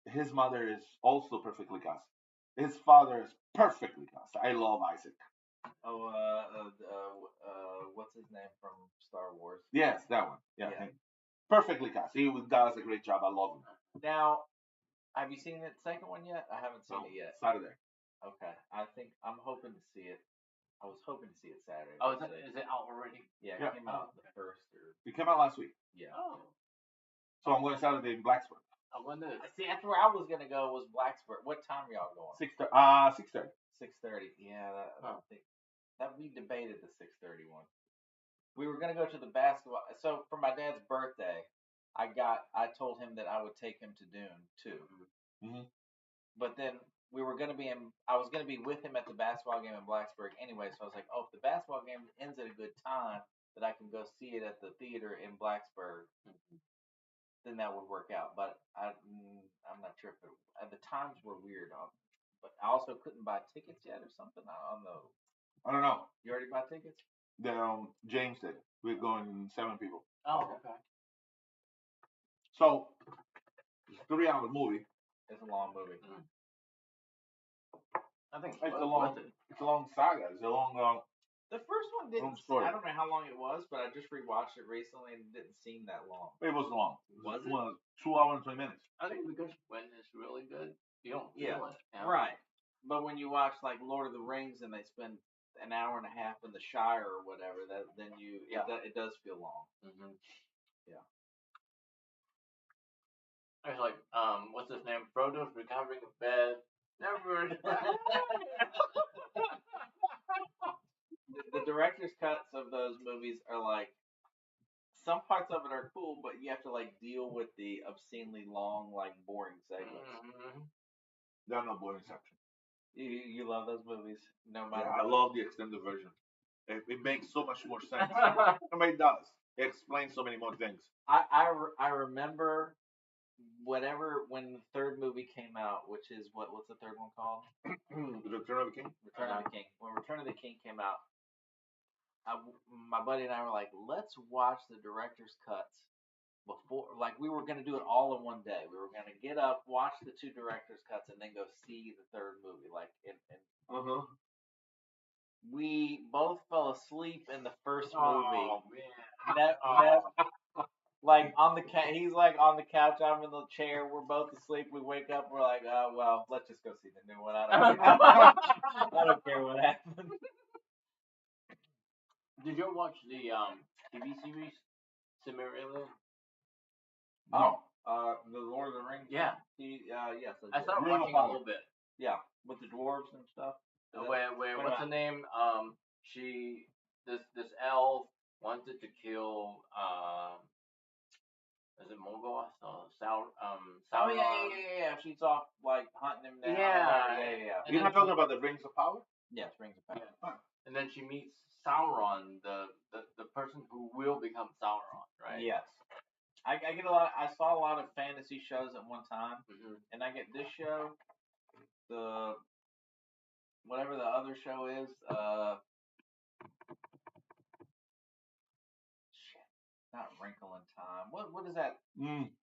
His mother is also perfectly cast. His father is perfectly cast. I love Isaac. Oh, what's his name from Star Wars? Yes, that one. Yeah. Yeah. Perfectly cast. He does a great job. I love him. Now, have you seen the second one yet? I haven't seen No, it yet. Saturday. Okay, I'm hoping to see it. I was hoping to see it Saturday. Oh, is it out already? Yeah, Yeah. it came out the first or It came out last week. yeah. Oh. So I'm going Saturday in Blacksburg. I wonder. See, that's where I was gonna go. Was Blacksburg? What time are y'all going? 6:30. 6:30. Yeah, I Huh. think that we debated the 6:30 one. We were gonna go to the basketball. So for my dad's birthday, I told him that I would take him to Dune too. Mhm. But then I was gonna be with him at the basketball game in Blacksburg anyway. So I was like, oh, if the basketball game ends at a good time, that I can go see it at the theater in Blacksburg, then that would work out. But I'm not sure if the times were weird. But I also couldn't buy tickets yet or something. I don't know. I don't know. You already bought tickets? James did. We're going 7 people. Oh, okay. So it's a 3-hour movie. It's a long movie. I think It's a long saga. It's a long. The first one didn't. Long story. I don't know how long it was, but I just rewatched it recently and it didn't seem that long. It was long. Was it? 2 hours and 20 minutes. I think because when it's really good, you don't feel it. You know? Right. But when you watch like Lord of the Rings and they spend an hour and a half in the Shire or whatever, then it does feel long. Mm-hmm. Yeah. It's like, what's his name? Frodo's recovering in bed. Never. The director's cuts of those movies are like, some parts of it are cool, but you have to like deal with the obscenely long, like boring segments. Mm-hmm. There are no boring sections. You love those movies, no matter. I love the extended version. It makes so much more sense. I mean, it does. It explains so many more things. I remember when the third movie came out, which is what's the third one called? Return of the King. Return of the King. When Return of the King came out, my buddy and I were like, let's watch the director's cuts before. Like we were gonna do it all in one day. We were gonna get up, watch the 2 director's cuts, and then go see the third movie. Like we both fell asleep in the first movie. Oh man. Like on the he's like on the couch, I'm in the chair. We're both asleep. We wake up. We're like, oh well, let's just go see the new one. I don't care what happened. Did you ever watch the TV series Silmarillion? Oh, the Lord of the Rings. Yeah. Yes. I started Ring of watching a Fire. little bit. Yeah, with the dwarves and stuff. Where what's her name? This elf wanted to kill is it Morgoth or Sauron? Oh yeah. She's off like hunting him down. Yeah. Yeah. And You're then not talking about the Rings of Power? Yes, Rings of Power. Yeah. And then she meets Sauron, the person who will become Sauron, right? Yes. I get a lot. I saw a lot of fantasy shows at one time, and I get this show, the whatever the other show is. Shit, not Wrinkle in Time. What is that?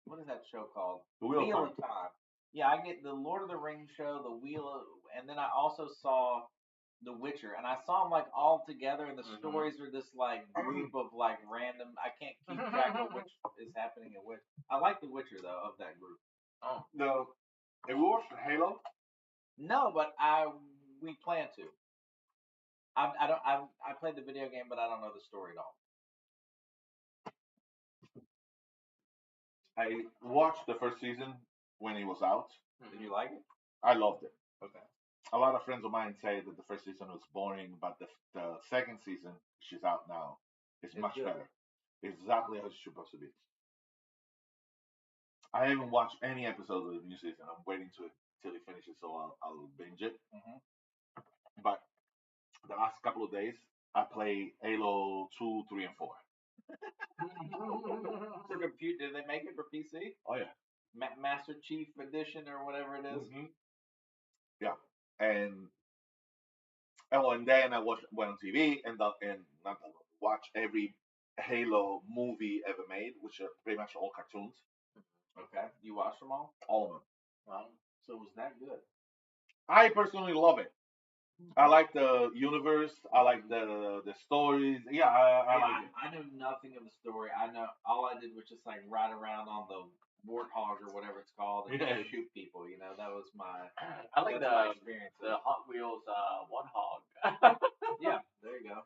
What is that show called? The Wheel of Time. Yeah, I get the Lord of the Rings show, the Wheel of, and then I also saw The Witcher, and I saw them like all together, and the stories are this like group of like random. I can't keep track of which is happening in which. I like The Witcher though of that group. Oh. Have you watched Halo? No, but we plan to. I played the video game, but I don't know the story at all. I watched the first season when it was out. Did you like it? I loved it. Okay. A lot of friends of mine say that the first season was boring, but the second season, which is out now, is much good. better. Exactly how it's supposed to be. I haven't watched any episodes of the new season. I'm waiting till it finishes, so I'll binge it. But the last couple of days, I play Halo 2, 3, and 4. For computer, did they make it for PC? Oh yeah. Master Chief Edition or whatever it is. Yeah, and then I went on TV and watch every Halo movie ever made, which are pretty much all cartoons. Okay, you watched them all? All of them. Wow. So it was that good? I personally love it. I like the universe. I like the stories. Yeah, I like it. I know nothing of the story. I know all I did was just like ride around on the warthog or whatever it's called and just shoot people. You know, that was my. I like my experience. the Hot Wheels Warthog. Yeah, there you go.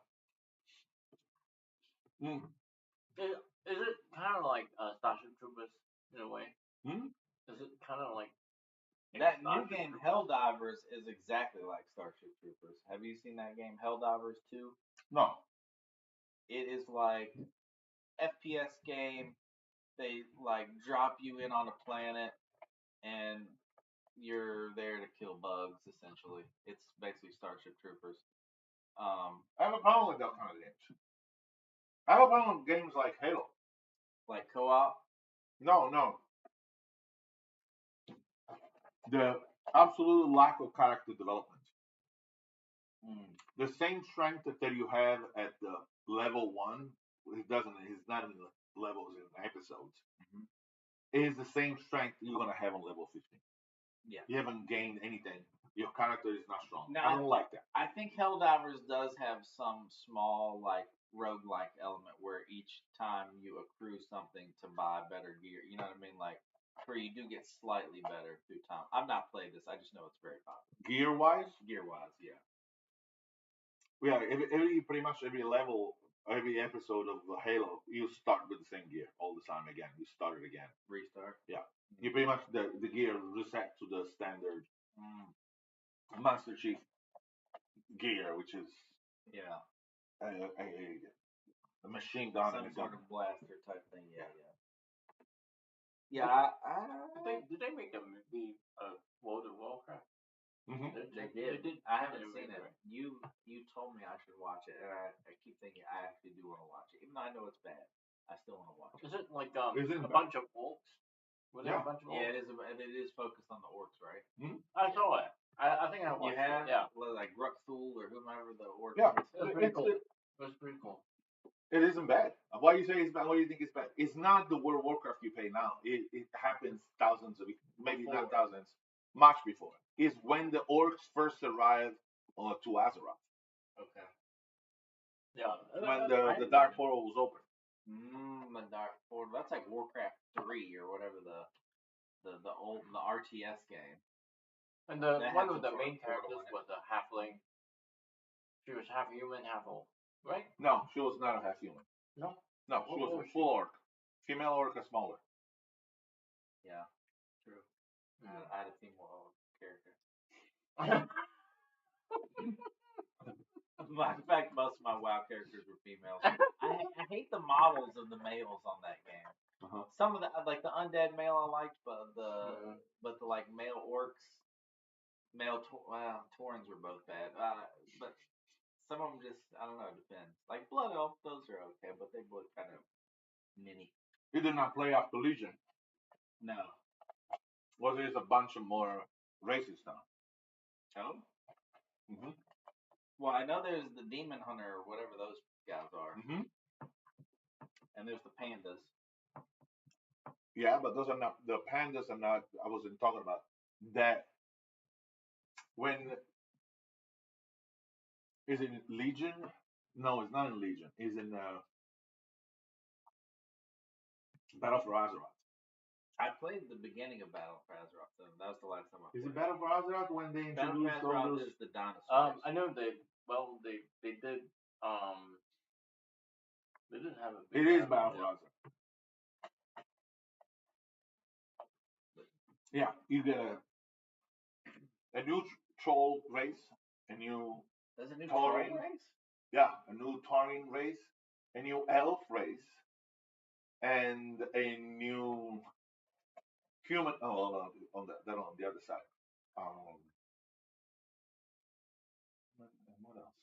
Is it kind of like Starship Troopers in a way? Is it kind of like that new game Helldivers is exactly like Starship Troopers. Have you seen that game Helldivers 2? No. It is like FPS game. They like drop you in on a planet and you're there to kill bugs essentially. It's basically Starship Troopers. I have a problem with that kind of games. I have a problem with games like Halo. Like co-op? No. The absolute lack of character development. The same strength that you have at the level 1, it's not in the levels in episodes. Is the same strength you're gonna have on level 15. Yeah. You haven't gained anything. Your character is not strong. No, I don't like that. I think Helldivers does have some small like roguelike element where each time you accrue something to buy better gear. You know what I mean? Like where you do get slightly better through time. I've not played this. I just know it's very popular. Gear wise, yeah. Yeah, pretty much every level, every episode of Halo, you start with the same gear all the time again. You start it again. Restart. Yeah. You pretty much the gear reset to the standard Master Chief gear, which is a machine gun and a Some gun. sort of blaster type thing. Yeah. Did they make a movie of World of Warcraft? They did. I haven't seen it. You told me I should watch it, and I keep thinking I actually do want to watch it, even though I know it's bad. I still want to watch it. Is it like Isn't a it bunch of orcs? Was it Yeah. a bunch of orcs? Yeah, it is focused on the orcs, right? I saw it. I think I watched You have? it. Yeah. Like Gruckthul or whomever the orc Yeah. is. It was pretty cool. It was pretty cool. It isn't bad. Why you say it's bad? Why do you think it's bad? It's not the World of Warcraft you pay now. It happens thousands of, maybe not thousands, much before. It's when the orcs first arrived to Azeroth. Okay. Yeah. When the Dark Portal was open. The Dark Portal. That's like Warcraft 3 or whatever the RTS game. And That one had of the some main sort of portal characters in it. was a halfling. She was half human, half orc, right? No, she was not a half human. No. No, she What was was a full orc. Female orc is smaller. Yeah, true. I had a female character. In fact, most of my WoW characters were females. I hate the models of the males on that game. Some of the like the undead male I liked, but Mhm. the like male orcs, Taurens were both bad. But some of them just I don't know. It depends. Like blood elf, those are okay, but they look kind of mini. You did not play after Legion. No. Well, there's a bunch of more races now. Oh. Mm-hmm. Well, I know there's the demon hunter or whatever those guys are, Mm-hmm. and there's the pandas. Yeah, but those are not the pandas. Are not. I wasn't talking about that. When is it Legion? No, it's not in Legion. It's in Battle for Azeroth. I played the beginning of Battle for Azeroth, so that was the last time I Is played. it Battle for Azeroth when they Battle for introduced all Azeroth those? is the dinosaurs. I know they did they didn't have a It big is Battle for yeah. Azeroth. Yeah, you get a new troll race, a new There's a new Taurian troll race? Yeah, a new Taurian race, a new elf race, and a new human. Oh, no, they're on the other side. What else?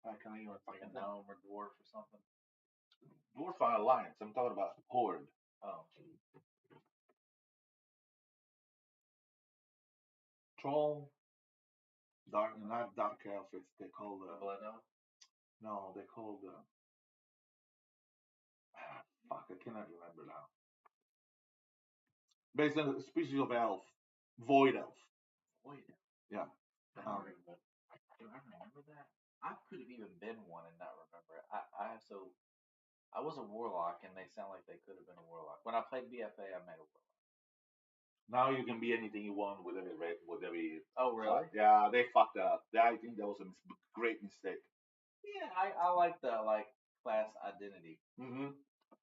I can't even Like a fucking think. gnome or dwarf or something. Dwarf Alliance. I'm talking about Horde. Oh. Troll. Not dark elf. They call Blood elf? no, they call fuck. I cannot remember now. Based on the species of elf, void elf. Void elf. Yeah. Do I remember that? I could have even been one and not remember it. I was a warlock, and they sound like they could have been a warlock. When I played BFA, I made a warlock. Now you can be anything you want with every. Oh, really? Yeah, they fucked up. I think that was a great mistake. Yeah, I like the class identity. Mm-hmm.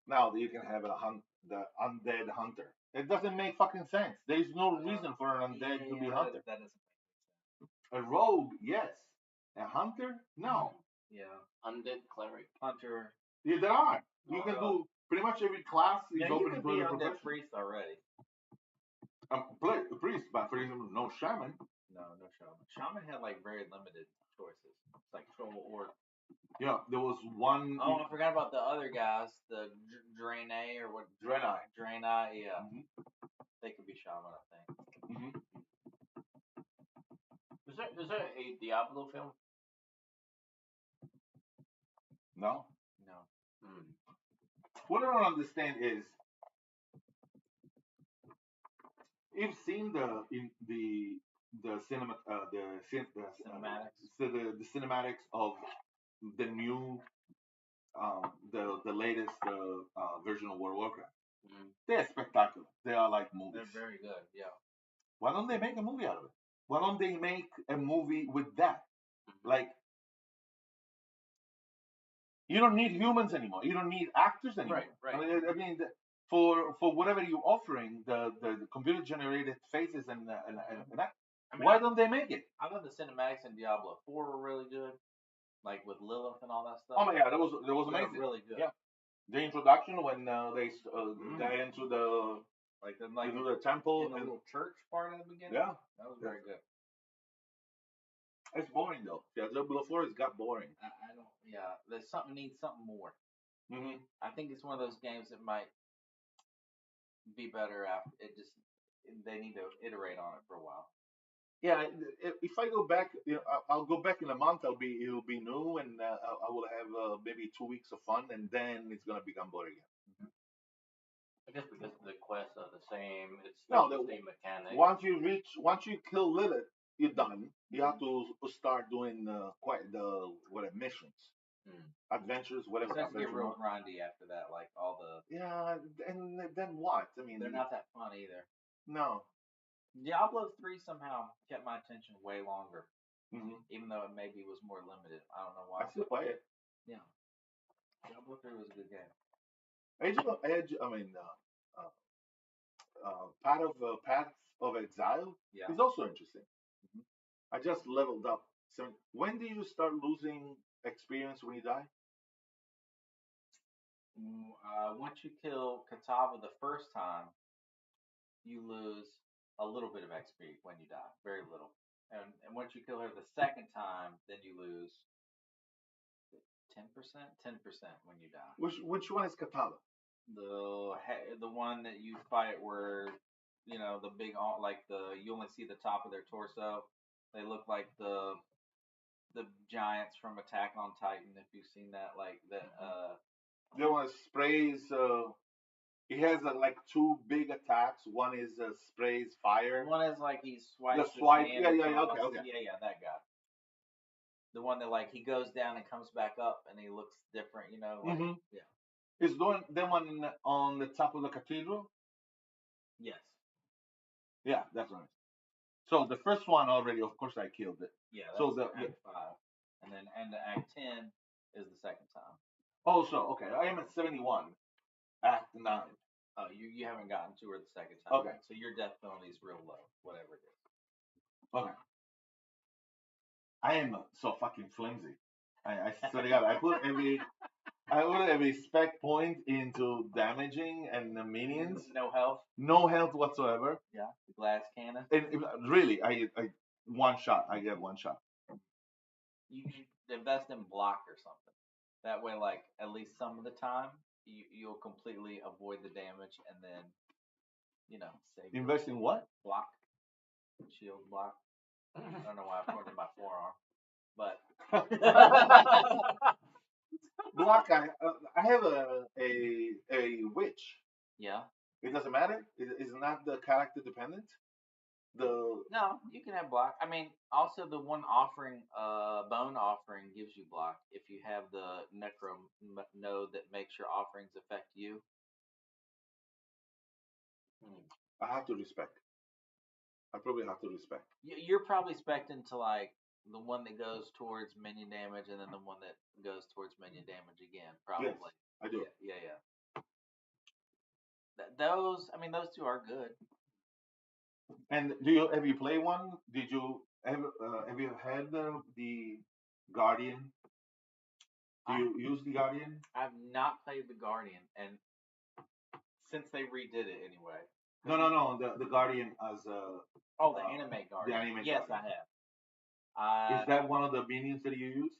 Now you can have the undead hunter. It doesn't make fucking sense. There's no reason for an undead to be hunter. That doesn't make sense. A rogue, yes. A hunter, no. Yeah. Undead cleric. Hunter. Yeah, there are. You can do pretty much every class is Yeah, you open could to be other undead professions. priest already. Priest, but for example, no shaman. No shaman. Shaman had like very limited choices. It's like troll or. Yeah, there was one. Oh, I forgot about the other guys, the Draenei or what? Draenei, yeah. Mm-hmm. They could be shaman, I think. Mm-hmm. Is there a Diablo film? No. No. Hmm. What I don't understand is you've seen the cinematics of the new the latest version of World of Warcraft. Mm. They're spectacular. They are like movies. They're very good, yeah. Why don't they make a movie out of it? Why don't they make a movie with that? Like, you don't need humans anymore. You don't need actors anymore. Right. I mean, for whatever you're offering, the computer generated faces and that. I mean, why don't they make it? I thought the cinematics in Diablo 4 were really good, like with Lilith and all that stuff. Oh my god, that was amazing. Really good. Yeah. The introduction when they got into the into the temple in the little church part in the beginning. Yeah, that was very good. It's boring though. Yeah, Diablo 4 has got boring. I don't. Yeah, there's needs something more. Mm-hmm. I think it's one of those games that might be better after they need to iterate on it for a while. Yeah, if I go back, I'll go back in a month. It'll be new, and I will have maybe 2 weeks of fun, and then it's gonna become boring again. Mm-hmm. I guess because the quests are the same. It's No, the same mechanic. Once you kill Lilith, you're done. You have to start doing missions, adventures, whatever. It get real grindy after that, like all the. Yeah, and then what? I mean, they're not that fun either. No. Diablo 3 somehow kept my attention way longer, even though it maybe was more limited. I don't know why. I still play it. Yeah, Diablo 3 was a good game. Path of Exile is also interesting. I just leveled up. So when do you start losing experience when you die? Once you kill Katava the first time, you lose a little bit of XP when you die, very little. And once you kill her the second time, then you lose 10%, 10% when you die. Which one is Katala? The one that you fight where the big you only see the top of their torso. They look like the giants from Attack on Titan. If you've seen that, The one that sprays. He has like two big attacks. One is sprays fire. One is like he swipes. The swipe. His hand Yeah, and okay, okay. Yeah, that guy. The one that he goes down and comes back up and he looks different. Yeah. Is the one on the top of the cathedral? Yes. Yeah, that's right. So the first one already, of course, I killed it. Yeah. So Act 5, and then Act 10 is the second time. Oh, so okay, I am at 71. Act 9. Oh, you haven't gotten to her the second time. Okay. So your death penalty is real low, whatever it is. Okay. I am so fucking flimsy. I swear to God, I put every spec point into damaging and the minions. No health. No health whatsoever. Yeah. The glass cannon. And really, I one shot. I get one shot. You should invest in block or something. That way, at least some of the time, you'll completely avoid the damage and then, save. Invest in what? Block. Shield block. I don't know why I pointed my forearm, but block. I have a witch. Yeah. It doesn't matter. It's not the character dependent. No, you can have block. I mean, also the one offering, bone offering gives you block if you have the necro node that makes your offerings affect you. I have to respect. I probably have to respect. You're probably specting to the one that goes towards minion damage and then the one that goes towards minion damage again. Probably. Yes, I do. Yeah. Those two are good. And have you played one? Did you have you had the Guardian? Do you use the Guardian? I've not played the Guardian, and since they redid it anyway. No. The Guardian as the anime Guardian. The anime yes, Guardian. I have. Is that one of the minions that you use?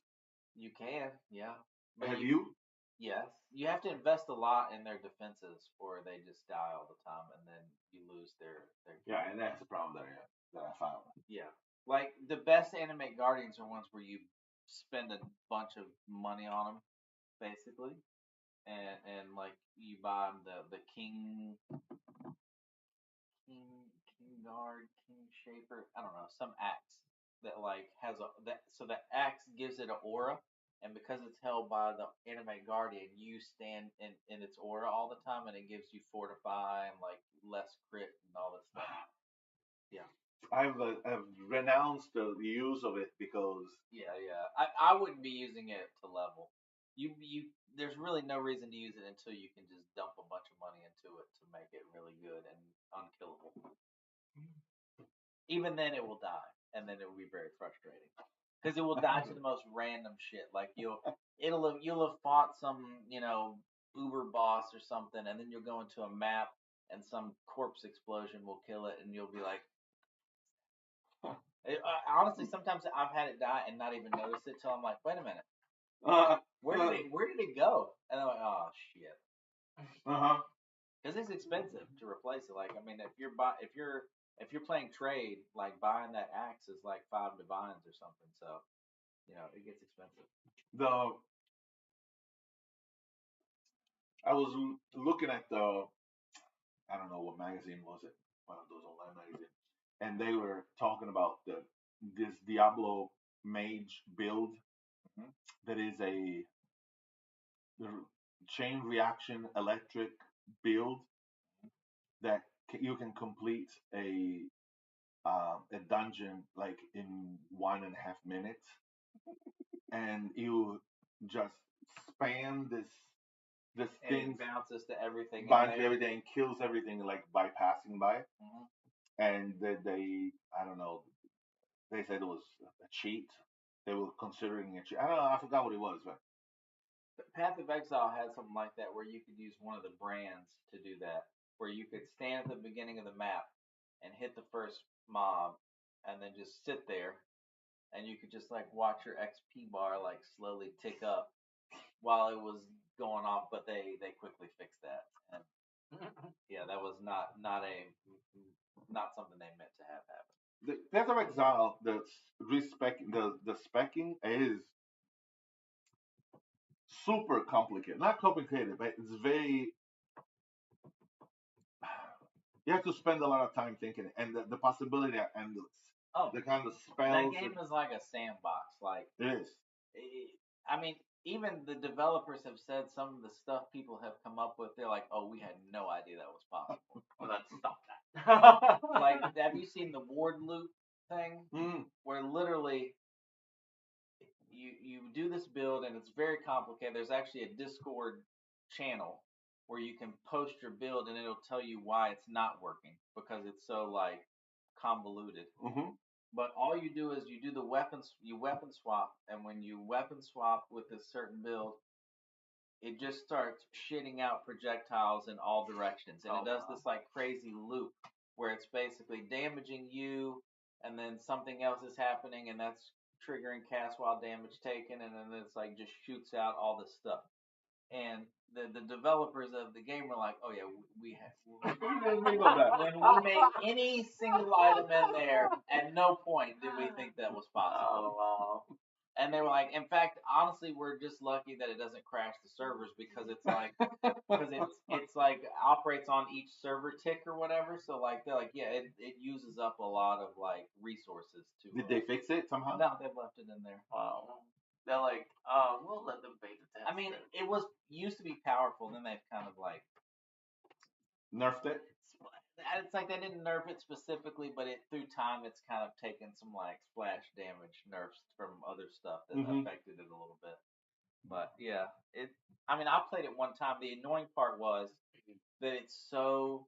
You can, yeah. But have you? Yes. You have to invest a lot in their defenses, or they just die all the time, and then you lose their. Yeah, and that's the problem that I found. Yeah, the best anime Guardians are ones where you spend a bunch of money on them, basically, and you buy them the King Guard, King Shaper, I don't know, some axe that has so the axe gives it an aura. And because it's held by the anime Guardian, you stand in its aura all the time, and it gives you fortify and less crit and all this stuff. Yeah. I've renounced the use of it because. Yeah. I wouldn't be using it to level. You there's really no reason to use it until you can just dump a bunch of money into it to make it really good and unkillable. Even then, it will die, and then it will be very frustrating. Because it will die to the most random shit. You'll have fought some uber boss or something, and then you'll go into a map and some corpse explosion will kill it, and you'll be like, honestly, sometimes I've had it die and not even notice it till I'm like, wait a minute, where did it go? And I'm like, oh shit. Because it's expensive to replace it. If you're playing trade, buying that axe is 5 divines or something. So, it gets expensive. I was looking at I don't know what magazine was it, one of those online magazines, and they were talking about this Diablo mage build that is a chain reaction electric build that you can complete a dungeon in 1.5 minutes, and you just spam this thing, bounces to everything, kills everything by passing by. And they I don't know, they said it was a cheat. They were considering a cheat. I don't know, I forgot what it was, but Path of Exile had something like that where you could use one of the brands to do that, where you could stand at the beginning of the map and hit the first mob, and then just sit there, and you could just like watch your XP bar like slowly tick up while it was going off. But they quickly fixed that, and yeah, that was not something they meant to have happen. The Path of Exile, the specking is super complicated. Not complicated, but it's very. You have to spend a lot of time thinking, and the possibility are endless. Oh, The kind of that spells. game is like a sandbox. Like, It is. I mean, even the developers have said some of the stuff people have come up with. They're like, "Oh, we had no idea that was possible." Well, let's stop that. Like, have you seen the ward loop thing? Mm. Where literally you do this build and it's very complicated. There's actually a Discord channel where you can post your build and it'll tell you why it's not working because it's so like convoluted. Mm-hmm. But all you do is you do the weapons, you weapon swap, and when you weapon swap with a certain build, it just starts shitting out projectiles in all directions, and it does this like crazy loop where it's basically damaging you, and then something else is happening, and that's triggering cast while damage taken, and then it's like just shoots out all this stuff. And the developers of the game were like, "Oh yeah, we have." When When we made any single item in there, at no point did we think that was possible. Oh, And they were like, in fact, honestly, we're just lucky that it doesn't crash the servers because it's like, it's like operates on each server tick or whatever. So like they're like, yeah, it uses up a lot of like resources to. Did they fix it somehow? No, they've left it in there. wow. They're like, we'll let them beta test. I mean, it was used to be powerful, and then they've kind of like Nerfed it. it's like they didn't nerf it specifically, but it through time it's kind of taken some like splash damage nerfs from other stuff that affected it a little bit. But yeah, I mean, I played it one time. The annoying part was that it's so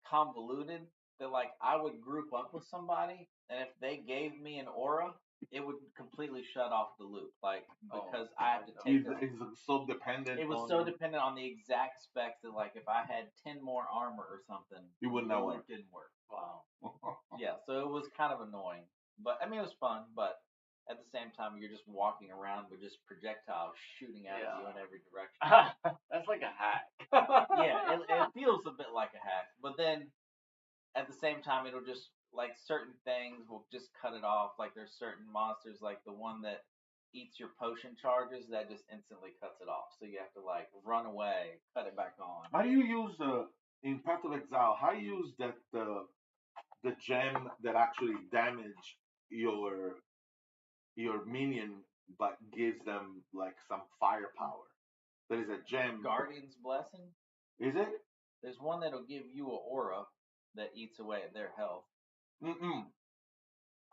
convoluted that like I would group up with somebody, and if they gave me an aura, it would completely shut off the loop. Like because I have to take. It's so dependent. It was so dependent on the exact specs that like if I had 10 more armor or something, You wouldn't the know loop didn't work. Wow. Yeah, so it was kind of annoying. But I mean, it was fun. But at the same time, you're just walking around with just projectiles shooting at you in every direction. That's like a hack. Yeah, it feels a bit like a hack. But then at the same time, it'll just like certain things will just cut it off. Like there's certain monsters, like the one that eats your potion charges, that just instantly cuts it off. So you have to like run away, cut it back on. How do you use in Path of Exile? How do you use that the gem that actually damage your minion, but gives them like some firepower? There is a gem. Guardian's Blessing. Is it? There's one that'll give you an aura that eats away at their health.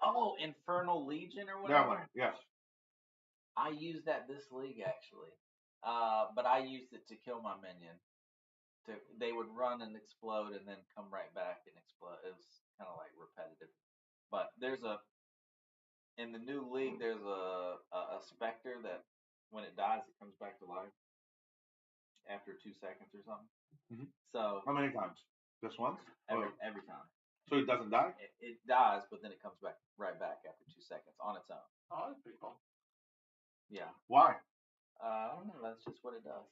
Oh, Infernal Legion or That whatever. one. Yes. I used that this league actually, but I used it to kill my minion. They would run and explode and then come right back and explode. It was kind of like repetitive. But in the new league, there's a specter that when it dies, it comes back to life after 2 seconds or something. Mhm. So How many times? Just once? every time. So it doesn't die? It dies, but then it comes back right back after 2 seconds on its own. Oh, that's pretty cool. Yeah. Why? I don't know. That's just what it does.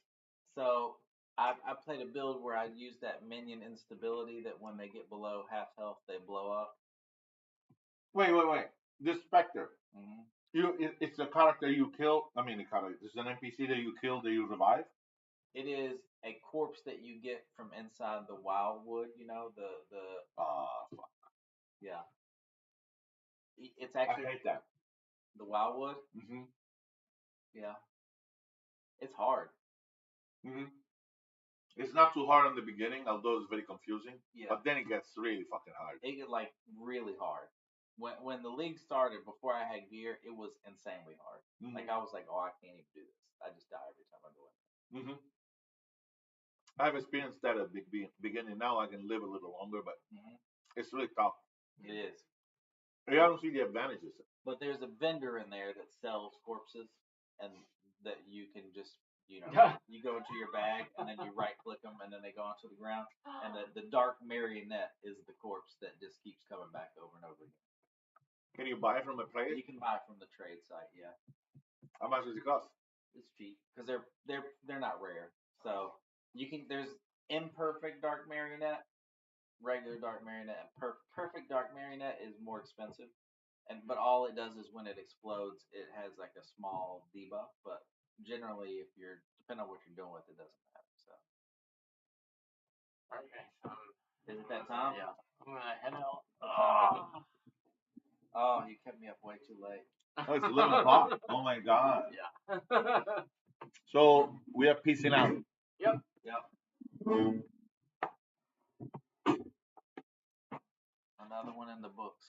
So I played a build where I used that minion instability that when they get below half health, they blow up. Wait. This Spectre. Mm-hmm. It's a character you kill. I mean, it's an NPC that you kill that you revive. It is a corpse that you get from inside the Wildwood. You know Fuck. yeah. It's I actually hate that. the Wildwood. Mm-hmm. Yeah. It's hard. Mm-hmm. It's not too hard in the beginning, although it's very confusing. Yeah. But then it gets really fucking hard. It get like really hard. When the league started, before I had gear, it was insanely hard. Mm-hmm. Like I was like, oh, I can't even do this. I just die every time I go in. Mm-hmm. I've experienced that at the beginning. Now I can live a little longer, but it's really tough. It is. I don't see the advantages. But there's a vendor in there that sells corpses, and that you can just you go into your bag and then you right click them and then they go onto the ground. And the dark marionette is the corpse that just keeps coming back over and over again. Can you buy it from a place? You can buy it from the trade site, yeah. How much does it cost? It's cheap because they're not rare. So there's imperfect dark marionette, regular dark marionette, and perfect dark marionette is more expensive. But all it does is when it explodes, it has like a small debuff. But generally, depending on what you're doing with it, doesn't matter. So. Okay. Is it that time? Yeah. I'm gonna head out. Oh, you kept me up way too late. Oh, it's 11 o'clock. Oh my God. Yeah. So we are piecing out. Yep. Another one in the books.